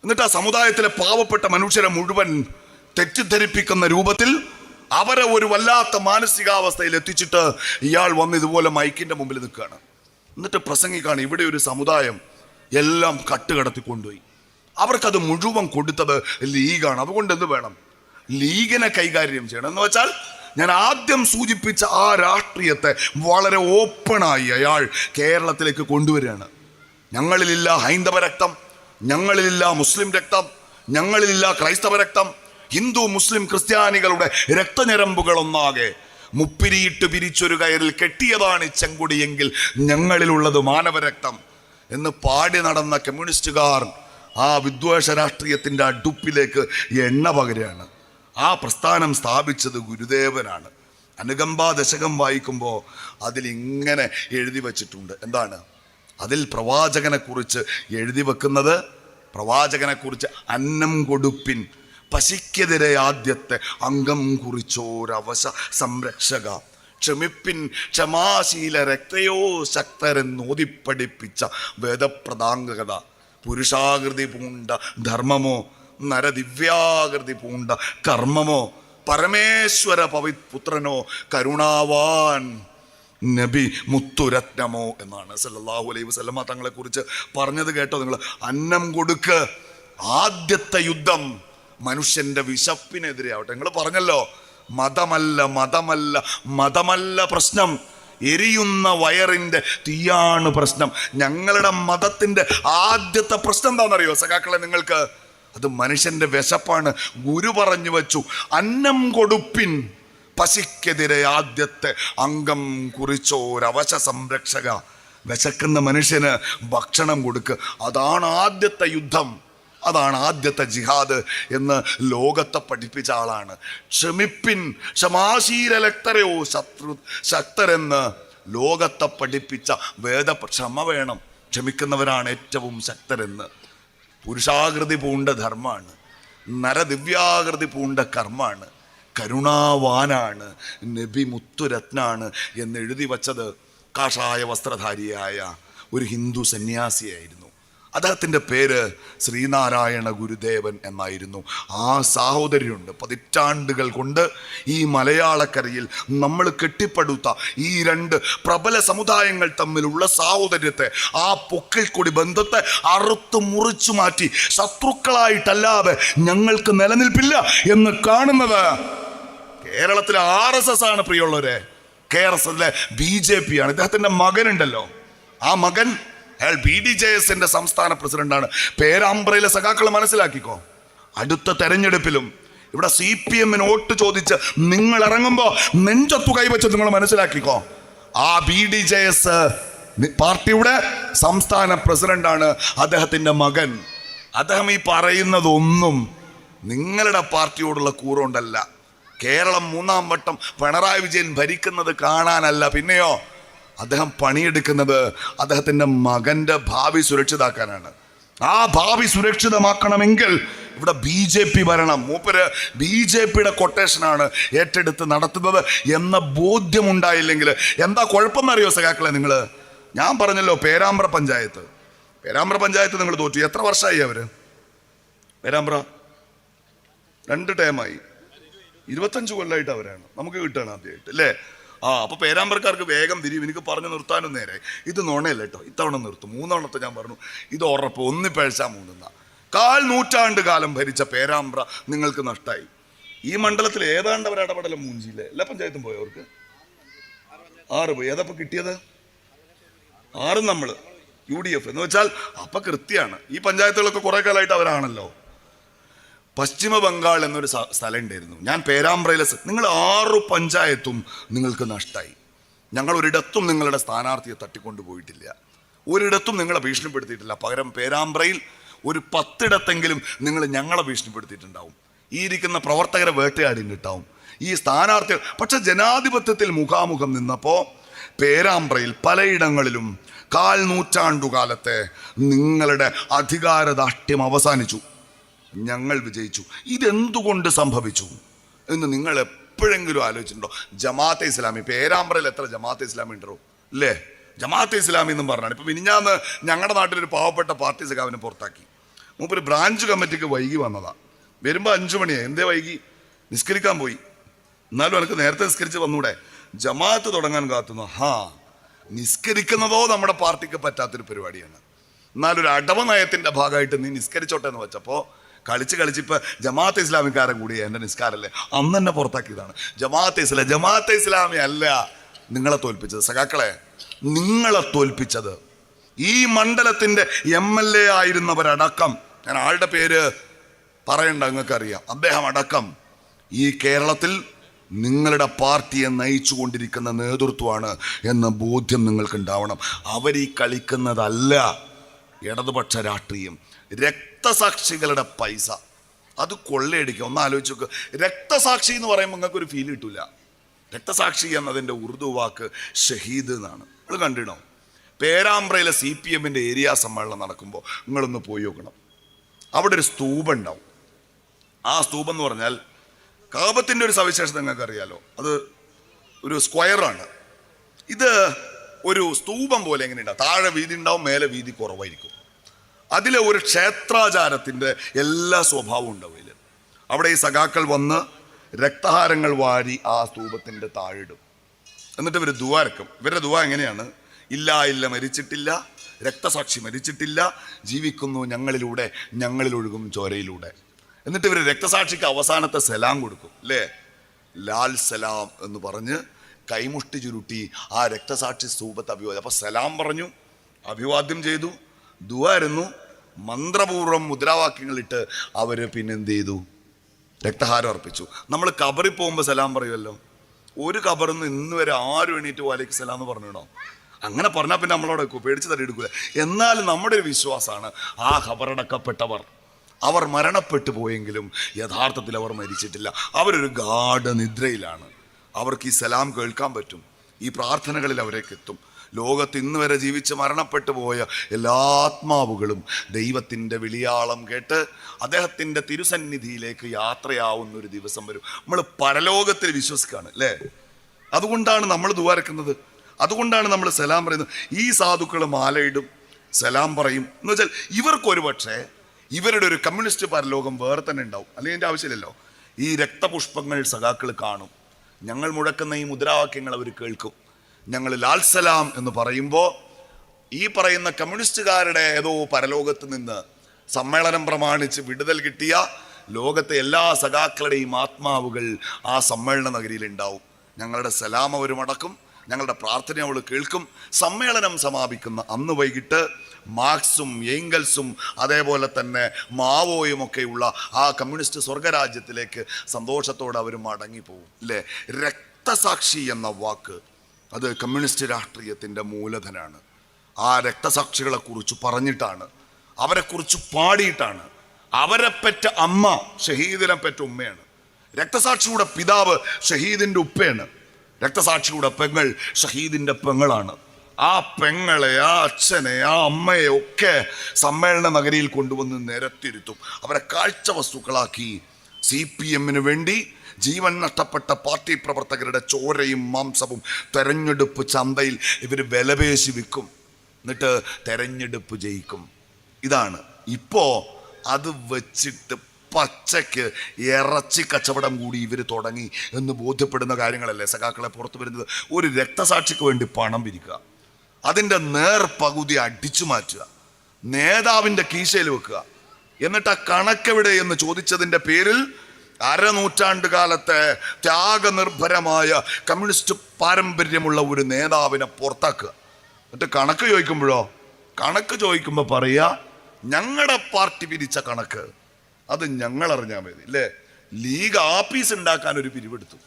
എന്നിട്ട് ആ സമുദായത്തിലെ പാവപ്പെട്ട മനുഷ്യരെ മുഴുവൻ തെറ്റിദ്ധരിപ്പിക്കുന്ന രൂപത്തിൽ അവരെ ഒരു വല്ലാത്ത മാനസികാവസ്ഥയിൽ എത്തിച്ചിട്ട് ഇയാൾ വന്ന് ഇതുപോലെ മൈക്കിന്റെ മുമ്പിൽ നിൽക്കുകയാണ്. എന്നിട്ട് പ്രസംഗിക്കാണ്, ഇവിടെ ഒരു സമുദായം എല്ലാം കട്ടുകടത്തി കൊണ്ടുപോയി, അവർക്കത് മുഴുവൻ കൊടുത്തത് ലീഗാണ്, അതുകൊണ്ട് എന്ത് വേണം? ലീഗിനെ കൈകാര്യം ചെയ്യണം എന്ന് വെച്ചാൽ, ഞാൻ ആദ്യം സൂചിപ്പിച്ച ആ രാഷ്ട്രീയത്തെ വളരെ ഓപ്പണായി അയാൾ കേരളത്തിലേക്ക് കൊണ്ടുവരികയാണ്. ഞങ്ങളിലില്ല ഹൈന്ദവ രക്തം, ഞങ്ങളിലില്ല മുസ്ലിം രക്തം, ഞങ്ങളിലില്ല ക്രൈസ്തവ രക്തം, ഹിന്ദു മുസ്ലിം ക്രിസ്ത്യാനികളുടെ രക്തഞരമ്പുകൾ ഒന്നാകെ മുപ്പിരിയിട്ട് പിരിച്ചൊരു കയറിൽ കെട്ടിയതാണ് ഈ ചെങ്കൊടിയെങ്കിൽ ഞങ്ങളിലുള്ളത് മാനവരക്തം എന്ന് പാടി നടന്ന കമ്മ്യൂണിസ്റ്റുകാർ ആ വിദ്വേഷ രാഷ്ട്രീയത്തിന്റെ അടുപ്പിലേക്ക് എണ്ണ പകരുകയാണ്. ആ പ്രസ്ഥാനം സ്ഥാപിച്ചത് ഗുരുദേവനാണ്. അനുകമ്പാ ദശകം വായിക്കുമ്പോൾ അതിലിങ്ങനെ എഴുതി വച്ചിട്ടുണ്ട്. എന്താണ് അതിൽ? പ്രവാചകനെ കുറിച്ച് എഴുതി വെക്കുന്നത്, പ്രവാചകനെ കുറിച്ച് അന്നം കൊടുപ്പിൻ, പശിക്കെതിരെ ആദ്യത്തെ അംഗം കുറിച്ചോരവശ സംരക്ഷക. ക്ഷമിപ്പിൻ ക്ഷമാശീല രക്തയോ ശക്തരെന്നോതിപ്പടിപ്പിച്ച വേദപ്രതാംഗത. പുരുഷാകൃതി പൂണ്ട ധർമ്മമോ നരദിവ്യാകൃതി പൂണ്ട കർമ്മമോ പരമേശ്വര പവിത്രനോ കരുണാവാൻ നബി മുത്തുരത്നമോ എന്നാണ് സല്ലല്ലാഹു അലൈഹി വസല്ലമ തങ്ങളെ കുറിച്ച് പറഞ്ഞത്. കേട്ടോ നിങ്ങൾ? അന്നം കൊടുക്ക്. ആദ്യത്തെ യുദ്ധം മനുഷ്യന്റെ വിശപ്പിനെതിരെ ആവട്ടെ. നിങ്ങൾ പറഞ്ഞല്ലോ, മതമല്ല മതമല്ല മതമല്ല പ്രശ്നം, എരിയുന്ന വയറിന്റെ തീയാണ് പ്രശ്നം. ഞങ്ങളുടെ മതത്തിന്റെ ആദ്യത്തെ പ്രശ്നം എന്താണെന്നറിയോ സഖാക്കളെ നിങ്ങൾക്ക്? അത് മനുഷ്യന്റെ വിശപ്പാണ്. ഗുരു പറഞ്ഞു വച്ചു, അന്നം കൊടുപ്പിൻ പശിക്കെതിരെ ആദ്യത്തെ അംഗം കുറിച്ചോരവശ സംരക്ഷക. വിശക്കുന്ന മനുഷ്യന് ഭക്ഷണം കൊടുക്കുക. അതാണ് ആദ്യത്തെ യുദ്ധം, അതാണ് ആദ്യത്തെ ജിഹാദ് എന്ന് ലോകത്തെ പഠിപ്പിച്ച ആളാണ്. ക്ഷമിപ്പിൻ ക്ഷമാശീലക്തരയോ ശക്തരെന്ന് ലോകത്തെ പഠിപ്പിച്ച ക്ഷമ വേണം. ക്ഷമിക്കുന്നവരാണ് ഏറ്റവും ശക്തരെന്ന്. പുരുഷാകൃതി പൂണ്ട ധർമ്മമാണ്, നരദിവ്യാകൃതി പൂണ്ട കർമ്മമാണ്, കരുണാവാനാണ്, നബി മുത്തുരത്നാണ് എന്ന് എഴുതി വച്ചത് കാഷായ വസ്ത്രധാരിയായ ഒരു ഹിന്ദു സന്യാസിയായിരുന്നു. അദ്ദേഹത്തിൻ്റെ പേര് ശ്രീനാരായണ ഗുരുദേവൻ എന്നായിരുന്നു. ആ സാഹോദര്യമുണ്ട്. പതിറ്റാണ്ടുകൾ കൊണ്ട് ഈ മലയാളക്കരയിൽ നമ്മൾ കെട്ടിപ്പടുത്ത ഈ രണ്ട് പ്രബല സമുദായങ്ങൾ തമ്മിലുള്ള സാഹോദര്യത്തെ, ആ പൊക്കിൽ കൂടി ബന്ധത്തെ അറുത്ത് മുറിച്ചു മാറ്റി ശത്രുക്കളായിട്ടല്ലാതെ ഞങ്ങൾക്ക് നിലനിൽപ്പില്ല എന്ന് കാണുന്നത് കേരളത്തിലെ RSS ആണ്. പ്രിയമുള്ളവരെ, കേരളത്തിലെ BJP ആണ്. ഇദ്ദേഹത്തിൻ്റെ മകനുണ്ടല്ലോ, ആ മകൻ അയാൾ BDJS സംസ്ഥാന പ്രസിഡന്റാണ്. പേരാമ്പ്രയിലെ സഖാക്കൾ മനസ്സിലാക്കിക്കോ, അടുത്ത തെരഞ്ഞെടുപ്പിലും ഇവിടെ CPM വോട്ട് ചോദിച്ച് നിങ്ങൾ ഇറങ്ങുമ്പോൾ നെഞ്ചത്തു കൈവച്ച് നിങ്ങൾ മനസ്സിലാക്കിക്കോ, ആ BDJS പാർട്ടിയുടെ സംസ്ഥാന പ്രസിഡന്റാണ് അദ്ദേഹത്തിൻ്റെ മകൻ. അദ്ദേഹം ഈ പറയുന്നതൊന്നും നിങ്ങളുടെ പാർട്ടിയോടുള്ള കൂറുകൊണ്ടല്ല, കേരളം 3ാം വട്ടം പിണറായി വിജയൻ ഭരിക്കുന്നത് കാണാനല്ല. പിന്നെയോ അദ്ദേഹം പണിയെടുക്കുന്നത് അദ്ദേഹത്തിൻ്റെ മകൻ്റെ ഭാവി സുരക്ഷിതാക്കാനാണ്. ആ ഭാവി സുരക്ഷിതമാക്കണമെങ്കിൽ ഇവിടെ BJP ഭരണം, മൂപ്പര് BJPയുടെ കൊട്ടേഷനാണ് ഏറ്റെടുത്ത് നടത്തുന്നത് എന്ന ബോധ്യമുണ്ടായില്ലെങ്കിൽ എന്താ കുഴപ്പമെന്നറിയോ സഖാക്കളെ നിങ്ങൾ? ഞാൻ പറഞ്ഞല്ലോ, പേരാമ്പ്ര പഞ്ചായത്ത് നിങ്ങൾ തോറ്റു. എത്ര വർഷമായി അവർ? പേരാമ്പ്ര 2 ടേമായി, 25 കൊല്ലമായിട്ട് അവരാണ് നമുക്ക് കിട്ടുകയാണ് ആദ്യമായിട്ട്, അല്ലേ? അപ്പോൾ പേരാമ്പ്രക്കാർക്ക് വേഗം തിരിയും. എനിക്ക് പറഞ്ഞു നിർത്താനും നേരെ. ഇത് നുണയല്ല കേട്ടോ, ഇത്തവണ നിർത്തും. 3 ഞാൻ പറഞ്ഞു, ഇത് ഉറപ്പ്. 1 പഴച്ചാ 3. 1/4 നൂറ്റാണ്ട് കാലം ഭരിച്ച പേരാമ്പ്ര നിങ്ങൾക്ക് നഷ്ടമായി. ഈ മണ്ഡലത്തിൽ ഏതാണ്ട് അവർ ഇടപെടലും മൂഞ്ചിയില്ലേ? എല്ലാ പഞ്ചായത്തും പോയവർക്ക് 6 പോയി. ഏതപ്പോൾ കിട്ടിയത്? 6 നമ്മൾ UDF എന്ന് വെച്ചാൽ അപ്പം കൃത്യമാണ്. ഈ പഞ്ചായത്തുകളൊക്കെ കുറേ കാലമായിട്ട് അവരാണല്ലോ. പശ്ചിമ ബംഗാൾ എന്നൊരു സ്ഥലം ഉണ്ടായിരുന്നു. ഞാൻ പേരാമ്പ്രയിലെ നിങ്ങൾ 6 പഞ്ചായത്തും നിങ്ങൾക്ക് നഷ്ടമായി. ഞങ്ങൾ ഒരിടത്തും നിങ്ങളുടെ സ്ഥാനാർത്ഥിയെ തട്ടിക്കൊണ്ടു പോയിട്ടില്ല, ഒരിടത്തും നിങ്ങളെ ഭീഷണിപ്പെടുത്തിയിട്ടില്ല. പകരം പേരാമ്പ്രയിൽ ഒരു 10 ഇടത്തെങ്കിലും നിങ്ങൾ ഞങ്ങളെ ഭീഷണിപ്പെടുത്തിയിട്ടുണ്ടാവും. ഈ ഇരിക്കുന്ന പ്രവർത്തകരെ വേട്ടയാടിയിട്ടുണ്ടാവും ഈ സ്ഥാനാർത്ഥികൾ. പക്ഷെ ജനാധിപത്യത്തിൽ മുഖാമുഖം നിന്നപ്പോൾ പേരാമ്പ്രയിൽ പലയിടങ്ങളിലും 1/4 നൂറ്റാണ്ടുകാലത്തെ നിങ്ങളുടെ അധികാരദാഷ്ട്യം അവസാനിച്ചു. ഞങ്ങൾ വിജയിച്ചു. ഇതെന്തുകൊണ്ട് സംഭവിച്ചു എന്ന് നിങ്ങൾ എപ്പോഴെങ്കിലും ആലോചിച്ചിട്ടുണ്ടോ? ജമാഅത്തെ ഇസ്ലാമി, പേരാമ്പ്രയിൽ എത്ര ജമാഅത്തെ ഇസ്ലാമി ഉണ്ടോ അല്ലേ? ജമാഅത്തെ ഇസ്ലാമി എന്നും പറഞ്ഞാണ്. ഇപ്പം മിനിഞ്ഞാന്ന് ഞങ്ങളുടെ നാട്ടിലൊരു പാവപ്പെട്ട പാർട്ടി സഖാവിനെ പുറത്താക്കി. മൂപ്പര് ബ്രാഞ്ച് കമ്മിറ്റിക്ക് വൈകി വന്നതാണ്. വരുമ്പോൾ 5 മണിയായി. എന്തേ വൈകി? നിസ്കരിക്കാൻ പോയി. എന്നാലും എനിക്ക് നേരത്തെ നിസ്കരിച്ച് വന്നൂടെ? ജമാഅത്ത് തുടങ്ങാൻ കാത്തുന്നു. നിസ്കരിക്കുന്നതോ നമ്മുടെ പാർട്ടിക്ക് പറ്റാത്തൊരു പരിപാടിയാണ്. എന്നാലൊരു അടവ് നയത്തിൻ്റെ ഭാഗമായിട്ട് നീ നിസ്കരിച്ചോട്ടെ എന്ന് വെച്ചപ്പോൾ കളിച്ചിപ്പോൾ ജമാഅത്തെ ഇസ്ലാമിക്കാരൻ കൂടി എൻ്റെ നിസ്കാരല്ലേ അന്ന് തന്നെ പുറത്താക്കിയതാണ്. ജമാഅത്തെ ഇസ്ലാമി അല്ല നിങ്ങളെ തോൽപ്പിച്ചത് സഖാക്കളെ. നിങ്ങളെ തോൽപ്പിച്ചത് ഈ മണ്ഡലത്തിൻ്റെ MLA ആയിരുന്നവരടക്കം, ഞാൻ ആളുടെ പേര് പറയണ്ട, നിങ്ങൾക്കറിയാം, അദ്ദേഹം അടക്കം ഈ കേരളത്തിൽ നിങ്ങളുടെ പാർട്ടിയെ നയിച്ചു കൊണ്ടിരിക്കുന്ന നേതൃത്വമാണ് എന്ന ബോധ്യം നിങ്ങൾക്കുണ്ടാവണം. അവരീ കളിക്കുന്നതല്ല ഇടതുപക്ഷ രാഷ്ട്രീയം. രക്തസാക്ഷികളുടെ പൈസ അത് കൊള്ളയടിക്കുക. ഒന്ന് ആലോചിച്ച് നോക്ക്. രക്തസാക്ഷി എന്ന് പറയുമ്പോൾ നിങ്ങൾക്കൊരു ഫീൽ കിട്ടില്ല. രക്തസാക്ഷി എന്നതിൻ്റെ ഉറുദു വാക്ക് ഷഹീദ് എന്നാണ്. നിങ്ങൾ കണ്ടിടണോ? പേരാമ്പ്രയിലെ CPMൻ്റെ ഏരിയ സമ്മേളനം നടക്കുമ്പോൾ നിങ്ങളൊന്ന് പോയി നോക്കണം. അവിടെ ഒരു സ്തൂപം ഉണ്ടാവും. ആ ആ സ്തൂപം എന്ന് പറഞ്ഞാൽ കാബത്തിന്റെ ഒരു സവിശേഷത നിങ്ങൾക്ക് അറിയാലോ, അത് ഒരു സ്ക്വയറാണ്. ഇത് ഒരു സ്തൂപം പോലെ എങ്ങനെയുണ്ടാവും, താഴെ വീതി ഉണ്ടാവും, മേലെ വീതി കുറവായിരിക്കും. അതിലെ ഒരു ക്ഷേത്രാചാരത്തിന്റെ എല്ലാ സ്വഭാവവും ഉണ്ടാവും. അവിടെ ഈ സഖാക്കൾ വന്ന് രക്തഹാരങ്ങൾ വാരി ആ സ്തൂപത്തിന്റെ താഴിടും. എന്നിട്ട് ഇവർ ദുആ ഇറക്കും. ഇവരുടെ ദുആ എങ്ങനെയാണ്? ഇല്ല മരിച്ചിട്ടില്ല, രക്തസാക്ഷി മരിച്ചിട്ടില്ല, ജീവിക്കുന്നു ഞങ്ങളിലൂടെ, ഞങ്ങളിലൊഴുകും ചോരയിലൂടെ. എന്നിട്ട് ഇവർ രക്തസാക്ഷിക്ക് അവസാനത്തെ സലാം കൊടുക്കും, അല്ലേ? ലാൽ സലാം എന്ന് പറഞ്ഞ് കൈമുഷ്ടി ചുരുട്ടി ആ രക്തസാക്ഷി സ്തൂപത്തെ അഭിവാദ്യം. അപ്പൊ സലാം പറഞ്ഞു, അഭിവാദ്യം ചെയ്തു, ദുആ ഇരുന്നു, മന്ത്രപൂർവ്വം മുദ്രാവാക്യങ്ങളിട്ട് അവര് പിന്നെന്ത് ചെയ്തു? രക്തഹാരം അർപ്പിച്ചു. നമ്മൾ ഖബറിൽ പോകുമ്പോൾ സലാം പറയുമല്ലോ. ഒരു ഖബറിൽ നിന്ന് ഇന്ന് വരെ ആരും എണീറ്റ് വാലൈക്കും സലാം എന്ന് പറഞ്ഞിടോ? അങ്ങനെ പറഞ്ഞാൽ പിന്നെ നമ്മളവിടെ പേടിച്ച് തടിയെടുക്കില്ല. എന്നാലും നമ്മുടെ ഒരു വിശ്വാസമാണ്, ആ ഖബറടക്കപ്പെട്ടവർ അവർ മരണപ്പെട്ടു പോയെങ്കിലും യഥാർത്ഥത്തിൽ അവർ മരിച്ചിട്ടില്ല. അവരൊരു ഗാഢനിദ്രയിലാണ്. അവർക്ക് ഈ സലാം കേൾക്കാൻ പറ്റും, ഈ പ്രാർത്ഥനകളിൽ അവരേക്ക് എത്തും. ലോകത്ത് ഇന്ന് വരെ ജീവിച്ച് മരണപ്പെട്ടു പോയ എല്ലാ ആത്മാവുകളും ദൈവത്തിൻ്റെ വിളിയാളം കേട്ട് അദ്ദേഹത്തിൻ്റെ തിരുസന്നിധിയിലേക്ക് യാത്രയാവുന്ന ഒരു ദിവസം വരും. നമ്മൾ പരലോകത്തിൽ വിശ്വസിക്കുകയാണ്, അല്ലേ? അതുകൊണ്ടാണ് നമ്മൾ ദുആ ഇറക്കുന്നത്, അതുകൊണ്ടാണ് നമ്മൾ സലാം പറയുന്നത്. ഈ സാധുക്കൾ മാലയിടും, സലാം പറയും എന്ന് വെച്ചാൽ ഇവർക്കൊരു പക്ഷേ ഇവരുടെ ഒരു കമ്മ്യൂണിസ്റ്റ് പരലോകം വേറെ തന്നെ ഉണ്ടാവും, അല്ലെങ്കിൽ എൻ്റെ ആവശ്യമില്ലല്ലോ. ഈ രക്തപുഷ്പങ്ങൾ സഖാക്കൾ കാണും, ഞങ്ങൾ മുഴക്കുന്ന ഈ മുദ്രാവാക്യങ്ങൾ അവർ കേൾക്കും. ഞങ്ങൾ ലാൽ സലാം എന്ന് പറയുമ്പോൾ ഈ പറയുന്ന കമ്മ്യൂണിസ്റ്റുകാരുടെ ഏതോ പരലോകത്ത് നിന്ന് സമ്മേളനം പ്രമാണിച്ച് വിടുതൽ കിട്ടിയ ലോകത്തെ എല്ലാ സഖാക്കളുടെയും ആത്മാവുകൾ ആ സമ്മേളന നഗരിയിൽ ഉണ്ടാവും. ഞങ്ങളുടെ സലാം അവർ മടക്കും, ഞങ്ങളുടെ പ്രാർത്ഥന അവൾ കേൾക്കും. സമ്മേളനം സമാപിക്കുന്ന അന്ന് വൈകിട്ട് മാർക്സും എംഗൽസും അതേപോലെ തന്നെ മാവോയും ഒക്കെയുള്ള ആ കമ്മ്യൂണിസ്റ്റ് സ്വർഗരാജ്യത്തിലേക്ക് സന്തോഷത്തോടെ അവർ മടങ്ങിപ്പോവും, അല്ലേ? രക്തസാക്ഷി എന്ന വാക്ക് അത് കമ്മ്യൂണിസ്റ്റ് രാഷ്ട്രീയത്തിൻ്റെ മൂലധനാണ്. ആ രക്തസാക്ഷികളെ കുറിച്ച് പറഞ്ഞിട്ടാണ്, അവരെക്കുറിച്ച് പാടിയിട്ടാണ്. അവരെ പെറ്റ അമ്മ ഷഹീദിനെ പെറ്റ ഉമ്മയാണ്. രക്തസാക്ഷിയുടെ പിതാവ് ഷഹീദിൻ്റെ ഉപ്പയാണ്. രക്തസാക്ഷിയുടെ പെങ്ങൾ ഷഹീദിൻ്റെ പെങ്ങളാണ്. ആ പെങ്ങളെ, ആ അച്ഛനെ, ആ അമ്മയെ ഒക്കെ സമ്മേളന നഗരിയിൽ കൊണ്ടുവന്ന് നിരത്തിരുത്തും. അവരെ കാഴ്ച വസ്തുക്കളാക്കി CPM-ന് വേണ്ടി ജീവൻ നഷ്ടപ്പെട്ട പാർട്ടി പ്രവർത്തകരുടെ ചോരയും മാംസവും തെരഞ്ഞെടുപ്പ് ചന്തയിൽ ഇവർ വിലപേശി വിൽക്കും. എന്നിട്ട് തെരഞ്ഞെടുപ്പ് ജയിക്കും. ഇതാണ് ഇപ്പോ അത് വെച്ചിട്ട് പച്ചയ്ക്ക് ഇറച്ചി കച്ചവടം കൂടി ഇവർ തുടങ്ങി എന്ന് ബോധ്യപ്പെടുന്ന കാര്യങ്ങളല്ലേ സഖാക്കളെ പുറത്തു വരുന്നത്. ഒരു രക്തസാക്ഷിക്ക് വേണ്ടി പണം പിരിക്കുക, അതിൻ്റെ നേർപകുതി അടിച്ചു മാറ്റുക, നേതാവിൻ്റെ കീശയിൽ വെക്കുക, എന്നിട്ട് ആ കണക്കെവിടെ എന്ന് ചോദിച്ചതിൻ്റെ പേരിൽ അരനൂറ്റാണ്ട് കാലത്തെ ത്യാഗനിർഭരമായ കമ്മ്യൂണിസ്റ്റ് പാരമ്പര്യമുള്ള ഒരു നേതാവിനെ പുറത്താക്കുക. എന്നിട്ട് കണക്ക് ചോദിക്കുമ്പോൾ പറയുക, ഞങ്ങളുടെ പാർട്ടി പിരിച്ച കണക്ക് അത് ഞങ്ങൾ അറിഞ്ഞാൽ മതി, അല്ലേ? ലീഗ് ആപ്പീസ് ഉണ്ടാക്കാൻ ഒരു പിരിവെടുത്തു,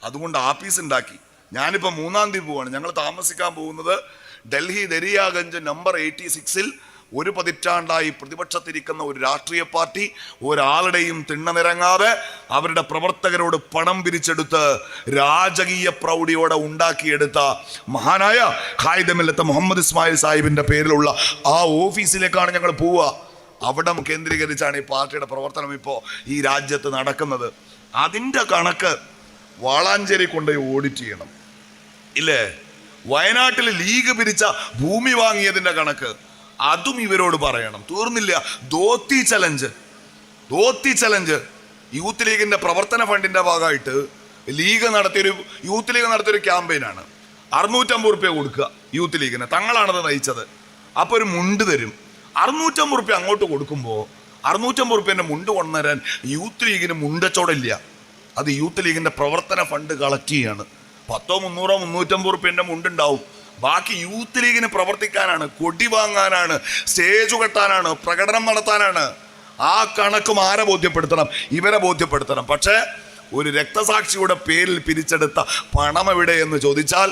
അതുകൊണ്ട് ആപ്പീസ് ഉണ്ടാക്കി. ഞാനിപ്പോൾ 3-ാം തീയതി പോവാണ്. ഞങ്ങൾ താമസിക്കാൻ പോകുന്നത് ഡൽഹി ദരിയാഗഞ്ച് നമ്പർ 86-ൽ. ഒരു പതിറ്റാണ്ടായി പ്രതിപക്ഷത്തിരിക്കുന്ന ഒരു രാഷ്ട്രീയ പാർട്ടി ഒരാളുടെയും തിണ്ണനിറങ്ങാതെ അവരുടെ പ്രവർത്തകരോട് പണം പിരിച്ചെടുത്ത് രാജകീയ പ്രൗഢിയോടെ ഉണ്ടാക്കിയെടുത്ത മഹാനായ ഖായിദ് മില്ലത്ത് മുഹമ്മദ് ഇസ്മായിൽ സാഹിബിന്റെ പേരിലുള്ള ആ ഓഫീസിലേക്കാണ് ഞങ്ങൾ പോവുക. അവിടെ കേന്ദ്രീകരിച്ചാണ് ഈ പാർട്ടിയുടെ പ്രവർത്തനം ഇപ്പോൾ ഈ രാജ്യത്ത് നടക്കുന്നത്. അതിൻ്റെ കണക്ക് വാളാഞ്ചേരി കൊണ്ടുപോയി ഓഡിറ്റ് ചെയ്യണം, ഇല്ലേ? വയനാട്ടിൽ ലീഗ് പിരിച്ച ഭൂമി വാങ്ങിയതിൻ്റെ കണക്ക് അതും ഇവരോട് പറയണം. തീർന്നില്ല. ധോത്തി ചലഞ്ച് യൂത്ത് ലീഗിന്റെ പ്രവർത്തന ഫണ്ടിന്റെ ഭാഗമായിട്ട് യൂത്ത് ലീഗ് നടത്തിയൊരു ക്യാമ്പയിനാണ്. 650 റുപ്യ കൊടുക്കുക യൂത്ത് ലീഗിന്. തങ്ങളാണത് നയിച്ചത്. അപ്പൊ ഒരു മുണ്ട് തരും. 650 റുപ്യ അങ്ങോട്ട് കൊടുക്കുമ്പോൾ 650 റുപ്യന്റെ മുണ്ട് കൊണ്ടുവരാൻ യൂത്ത് ലീഗിന് മുണ്ടച്ചോടില്ല. അത് യൂത്ത് ലീഗിന്റെ പ്രവർത്തന ഫണ്ട് കളക്ട് ചെയ്യാണ്. 100, 300, 350 റുപ്യന്റെ മുണ്ടുണ്ടാവും. ബാക്കി യൂത്ത് ലീഗിന് പ്രവർത്തിക്കാനാണ്, കൊടി വാങ്ങാനാണ്, സ്റ്റേജ് കെട്ടാനാണ്, പ്രകടനം നടത്താനാണ്. ആ കണക്കും ആരെ ബോധ്യപ്പെടുത്തണം? ഇവരെ ബോധ്യപ്പെടുത്തണം. പക്ഷേ ഒരു രക്തസാക്ഷിയുടെ പേരിൽ പിരിച്ചെടുത്ത പണം എവിടെ എന്ന് ചോദിച്ചാൽ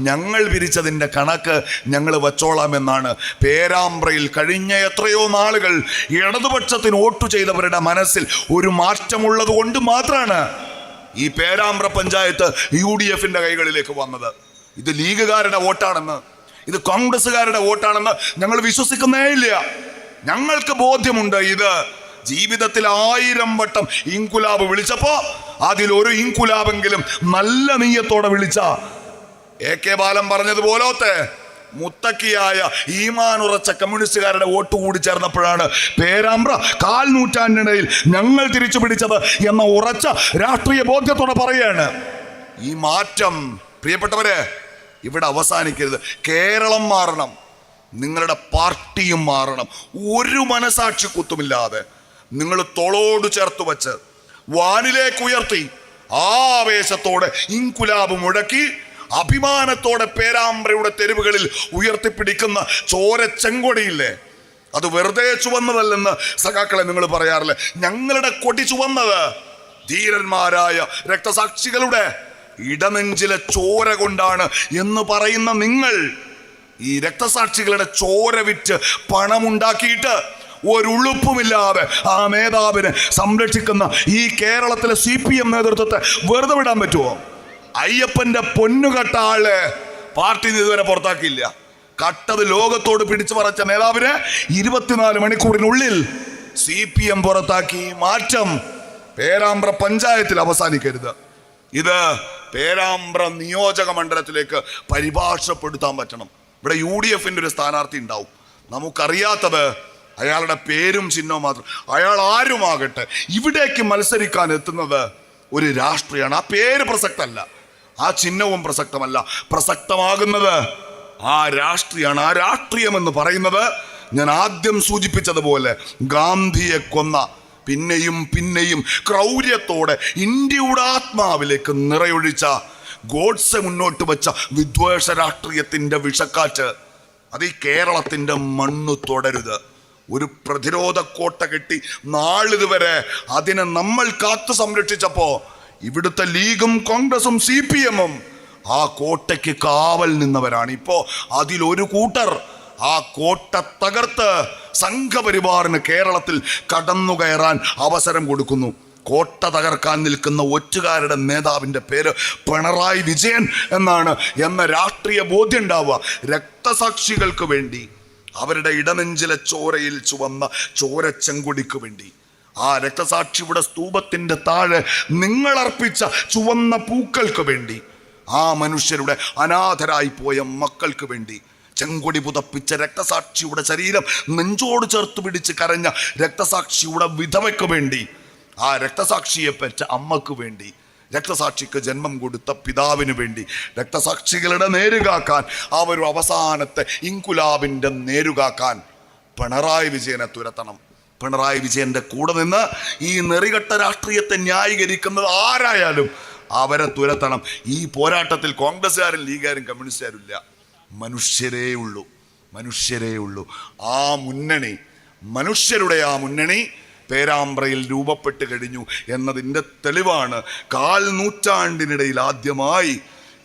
ഞങ്ങൾ പിരിച്ചതിൻ്റെ കണക്ക് ഞങ്ങൾ വച്ചോളാമെന്നാണ്. പേരാമ്പ്രയിൽ കഴിഞ്ഞ എത്രയോ നാളുകൾ ഇടതുപക്ഷത്തിന് വോട്ട് ചെയ്തവരുടെ മനസ്സിൽ ഒരു മാറ്റമുള്ളത് കൊണ്ട് മാത്രമാണ് ഈ പേരാമ്പ്ര പഞ്ചായത്ത് UDF-ന്റെ കൈകളിലേക്ക് വന്നത്. ഇത് ലീഗുകാരുടെ വോട്ടാണെന്ന്, ഇത് കോൺഗ്രസ്സുകാരുടെ വോട്ടാണെന്ന് ഞങ്ങൾ വിശ്വസിക്കുന്നേ ഇല്ല. ഞങ്ങൾക്ക് ബോധ്യമുണ്ട് ഇത് ജീവിതത്തിൽ 1000 വട്ടം ഇൻകുലാബ് വിളിച്ചപ്പോ അതിലൊരു ഇൻകുലാബെങ്കിലും നല്ല നീയത്തോടെ വിളിച്ച AK ബാലൻ പറഞ്ഞതുപോലത്തെ മുത്തക്കിയായ ഈമാനുറച്ച കമ്മ്യൂണിസ്റ്റുകാരുടെ വോട്ട് കൂടി ചേർന്നപ്പോഴാണ് പേരാമ്പ്ര 1/4 നൂറ്റാണ്ടിനിടയിൽ ഞങ്ങൾ തിരിച്ചു പിടിച്ചത് എന്ന ഉറച്ച രാഷ്ട്രീയ ബോധ്യത്തോടെ പറയാണ്. ഈ മാറ്റം പ്രിയപ്പെട്ടവരെ ഇവിടെ അവസാനിക്കരുത്. കേരളം മാറണം, നിങ്ങളുടെ പാർട്ടിയും മാറണം. ഒരു മനസാക്ഷി കുത്തുമില്ലാതെ നിങ്ങൾ തോളോട് ചേർത്ത് വെച്ച് വാനിലേക്ക് ഉയർത്തി ആവേശത്തോടെ ഇൻകുലാബ് മുഴക്കി അഭിമാനത്തോടെ പേരാമ്പ്രയുടെ തെരുവുകളിൽ ഉയർത്തിപ്പിടിക്കുന്ന ചോര ചെങ്കൊടിയില്ലേ, അത് വെറുതെ ചുവന്നതല്ലെന്ന് സഖാക്കളെ നിങ്ങൾ പറയാറില്ല. ഞങ്ങളുടെ കൊടി ചുവന്നത് ധീരന്മാരായ രക്തസാക്ഷികളുടെ ഇടനെഞ്ചിലെ ചോര കൊണ്ടാണ് എന്ന് പറയുന്ന നിങ്ങൾ ഈ രക്തസാക്ഷികളുടെ ചോര വിറ്റ് പണമുണ്ടാക്കിയിട്ട് ഒരുളുപ്പുമില്ലാതെ ആ നേതാവിനെ സംരക്ഷിക്കുന്ന ഈ കേരളത്തിലെ CPM നേതൃത്വത്തെ വെറുതെ വിടാൻ പറ്റുമോ? അയ്യപ്പന്റെ പൊന്നുകട്ട ആള് പാർട്ടി ഇതുവരെ പുറത്താക്കിയില്ല. കട്ടത് ലോകത്തോട് പിടിച്ചു പറച്ച നേതാവിനെ 24 മണിക്കൂറിനുള്ളിൽ CPM പുറത്താക്കി. മാറ്റം പേരാമ്പ്ര പഞ്ചായത്തിൽ അവസാനിക്കരുത്. ഇത് പേരാമ്പ്ര നിയോജക മണ്ഡലത്തിലേക്ക് പരിഭാഷപ്പെടുത്താൻ പറ്റണം. ഇവിടെ UDFന്റെ ഒരു സ്ഥാനാർത്ഥി ഉണ്ടാവും. നമുക്കറിയാത്തത് അയാളുടെ പേരും ചിഹ്നവും മാത്രം. അയാൾ ആരുമാകട്ടെ, ഇവിടേക്ക് മത്സരിക്കാൻ എത്തുന്നത് ഒരു രാഷ്ട്രീയമാണ്. ആ പേര് പ്രസക്തമല്ല, ആ ചിഹ്നവും പ്രസക്തമല്ല. പ്രസക്തമാകുന്നത് ആ രാഷ്ട്രീയമാണ്. ആ രാഷ്ട്രീയം എന്ന് പറയുന്നത് ഞാൻ ആദ്യം സൂചിപ്പിച്ചതുപോലെ ഗാന്ധിയെ കൊന്ന പിന്നെയും പിന്നെയും ക്രൗര്യത്തോടെ ഇന്ത്യയുടെ ആത്മാവിലേക്ക് നിറയൊഴിച്ച ഗോഡ്സെ മുന്നോട്ട് വെച്ച വിദ്വേഷ രാഷ്ട്രീയത്തിന്റെ വിഷക്കാറ്റ് അത് ഈ കേരളത്തിന്റെ മണ്ണ് തുടരുത്. ഒരു പ്രതിരോധ കോട്ട കെട്ടി നാളിതുവരെ അതിനെ നമ്മൾ കാത്തു സംരക്ഷിച്ചപ്പോ ഇവിടുത്തെ ലീഗും കോൺഗ്രസും CPM-ഉം ആ കോട്ടയ്ക്ക് കാവൽ നിന്നവരാണ്. ഇപ്പോ അതിലൊരു കൂട്ടർ ആ കോട്ട തകർത്ത് സംഘപരിവാറിന് കേരളത്തിൽ കടന്നുകയറാൻ അവസരം കൊടുക്കുന്നു. കോട്ട തകർക്കാൻ നിൽക്കുന്ന ഒറ്റുകാരുടെ നേതാവിൻ്റെ പേര് പിണറായി വിജയൻ എന്നാണ് എന്ന രാഷ്ട്രീയ ബോധ്യം ഉണ്ടാവുക. രക്തസാക്ഷികൾക്ക് വേണ്ടി, അവരുടെ ഇടനെഞ്ചിലെ ചോരയിൽ ചുവന്ന ചോരച്ചെങ്കൊടിക്ക് വേണ്ടി, ആ രക്തസാക്ഷിയുടെ സ്തൂപത്തിൻ്റെ താഴെ നിങ്ങളർപ്പിച്ച ചുവന്ന പൂക്കൾക്ക് വേണ്ടി, ആ മനുഷ്യരുടെ അനാഥരായി പോയ മക്കൾക്ക് വേണ്ടി, ചെങ്കൊടി പുതപ്പിച്ച രക്തസാക്ഷിയുടെ ശരീരം നെഞ്ചോട് ചേർത്ത് പിടിച്ച് കരഞ്ഞ രക്തസാക്ഷിയുടെ വിധവയ്ക്ക് വേണ്ടി, ആ രക്തസാക്ഷിയെ പെറ്റ അമ്മക്ക് വേണ്ടി, രക്തസാക്ഷിക്ക് ജന്മം കൊടുത്ത പിതാവിന് വേണ്ടി, രക്തസാക്ഷികളുടെ നേരുകാക്കാൻ, ആ ഒരു അവസാനത്തെ ഇൻകുലാബിൻ്റെ നേരുകാക്കാൻ പിണറായി വിജയനെ തുരത്തണം. പിണറായി വിജയന്റെ കൂടെ നിന്ന് ഈ നെറികെട്ട രാഷ്ട്രീയത്തെ ന്യായീകരിക്കുന്നത് ആരായാലും അവരെ തുരത്തണം. ഈ പോരാട്ടത്തിൽ കോൺഗ്രസ്സുകാരും ലീഗുകാരും കമ്മ്യൂണിസ്റ്റുകാരും ഇല്ല, മനുഷ്യരേ ഉള്ളൂ, മനുഷ്യരേ ഉള്ളൂ. ആ മുന്നണി, മനുഷ്യരുടെ ആ മുന്നണി പേരാമ്പ്രയിൽ രൂപപ്പെട്ട് കഴിഞ്ഞു എന്നതിൻ്റെ തെളിവാണ് 1/4 നൂറ്റാണ്ടിനിടയിൽ ആദ്യമായി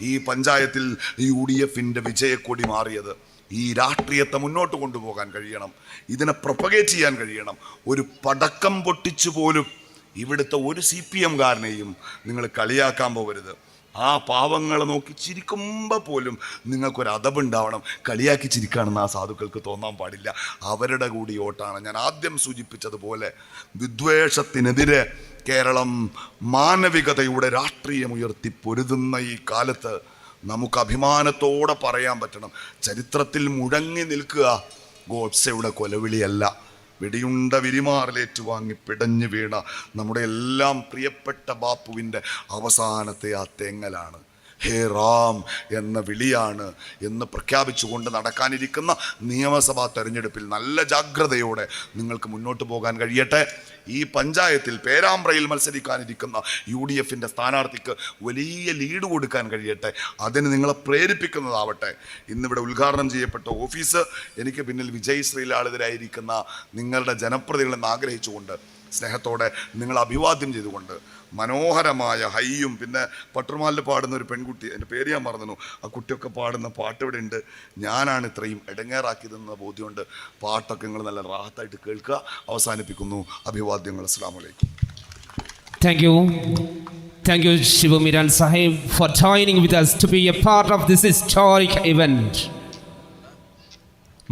ഈ പഞ്ചായത്തിൽ UDFന്റെ വിജയക്കൊടി മാറിയത്. ഈ രാഷ്ട്രീയത്തെ മുന്നോട്ട് കൊണ്ടുപോകാൻ കഴിയണം, ഇതിനെ പ്രൊപ്പഗേറ്റ് ചെയ്യാൻ കഴിയണം. ഒരു പടക്കം പൊട്ടിച്ചു പോലും ഇവിടുത്തെ ഒരു CPM-കാരനെയും നിങ്ങൾ കളിയാക്കാൻ പോകരുത്. ആ പാവങ്ങളെ നോക്കി ചിരിക്കുമ്പോൾ പോലും നിങ്ങൾക്കൊരു അതവുണ്ടാവണം. കളിയാക്കി ചിരിക്കുകയാണെന്ന് ആ സാധുക്കൾക്ക് തോന്നാൻ പാടില്ല. അവരുടെ കൂടി വോട്ടാണ്. ഞാൻ ആദ്യം സൂചിപ്പിച്ചതുപോലെ വിദ്വേഷത്തിനെതിരെ കേരളം മാനവികതയുടെ രാഷ്ട്രീയമുയർത്തി പൊരുതുന്ന ഈ കാലത്ത് നമുക്ക് അഭിമാനത്തോടെ പറയാൻ പറ്റണം, ചരിത്രത്തിൽ മുഴങ്ങി നിൽക്കുക ഗോഡ്സെയുടെ കൊലവിളിയല്ല, വെടിയുണ്ട വിരിമാറിലേറ്റുവാങ്ങി പിടഞ്ഞു വീണ നമ്മുടെ എല്ലാം പ്രിയപ്പെട്ട ബാപ്പുവിൻ്റെ അവസാനത്തെ ആ തേങ്ങലാണ്. ഹേ റാം എന്ന വിളിയാണ് എന്ന് പ്രഖ്യാപിച്ചുകൊണ്ട് നടക്കാനിരിക്കുന്ന നിയമസഭാ തെരഞ്ഞെടുപ്പിൽ നല്ല ജാഗ്രതയോടെ നിങ്ങൾക്ക് മുന്നോട്ട് പോകാൻ കഴിയട്ടെ. ഈ പഞ്ചായത്തിൽ പേരാമ്പ്രയിൽ മത്സരിക്കാനിരിക്കുന്ന UDFന്റെ സ്ഥാനാർത്ഥിക്ക് വലിയ ലീഡ് കൊടുക്കാൻ കഴിയട്ടെ. അതിന് നിങ്ങളെ പ്രേരിപ്പിക്കുന്നതാവട്ടെ. ഇന്നിവിടെ ഉദ്ഘാടനം ചെയ്യപ്പെട്ട ഓഫീസ് എനിക്ക് പിന്നിൽ വിജയ് ശ്രീലാളിതരായിരിക്കുന്ന നിങ്ങളുടെ ജനപ്രതിനിധികളെന്ന് ആഗ്രഹിച്ചുകൊണ്ട് സ്നേഹത്തോടെ നിങ്ങൾ അഭിവാദ്യം ചെയ്തുകൊണ്ട് മനോഹരമായ ഹൈയും പിന്നെ പട്ടുമാലിൽ പാടുന്ന ഒരു പെൺകുട്ടി, എൻ്റെ പേര് ഞാൻ മറന്നു, ആ കുട്ടിയൊക്കെ പാടുന്ന പാട്ട് ഇവിടെ ഉണ്ട്. ഞാനാണ് ഇത്രയും ഇടങ്ങേറാക്കിയതെന്ന ബോധ്യമുണ്ട്. പാട്ടൊക്കെ നിങ്ങൾ നല്ല റാഹത്തായിട്ട് കേൾക്കുക. അവസാനിപ്പിക്കുന്നു. അഭിവാദ്യങ്ങൾ. അസ്സലാമു അലൈക്കും. Thank you, Shivu Miran Sahib, for joining with us to be a part of this historic event.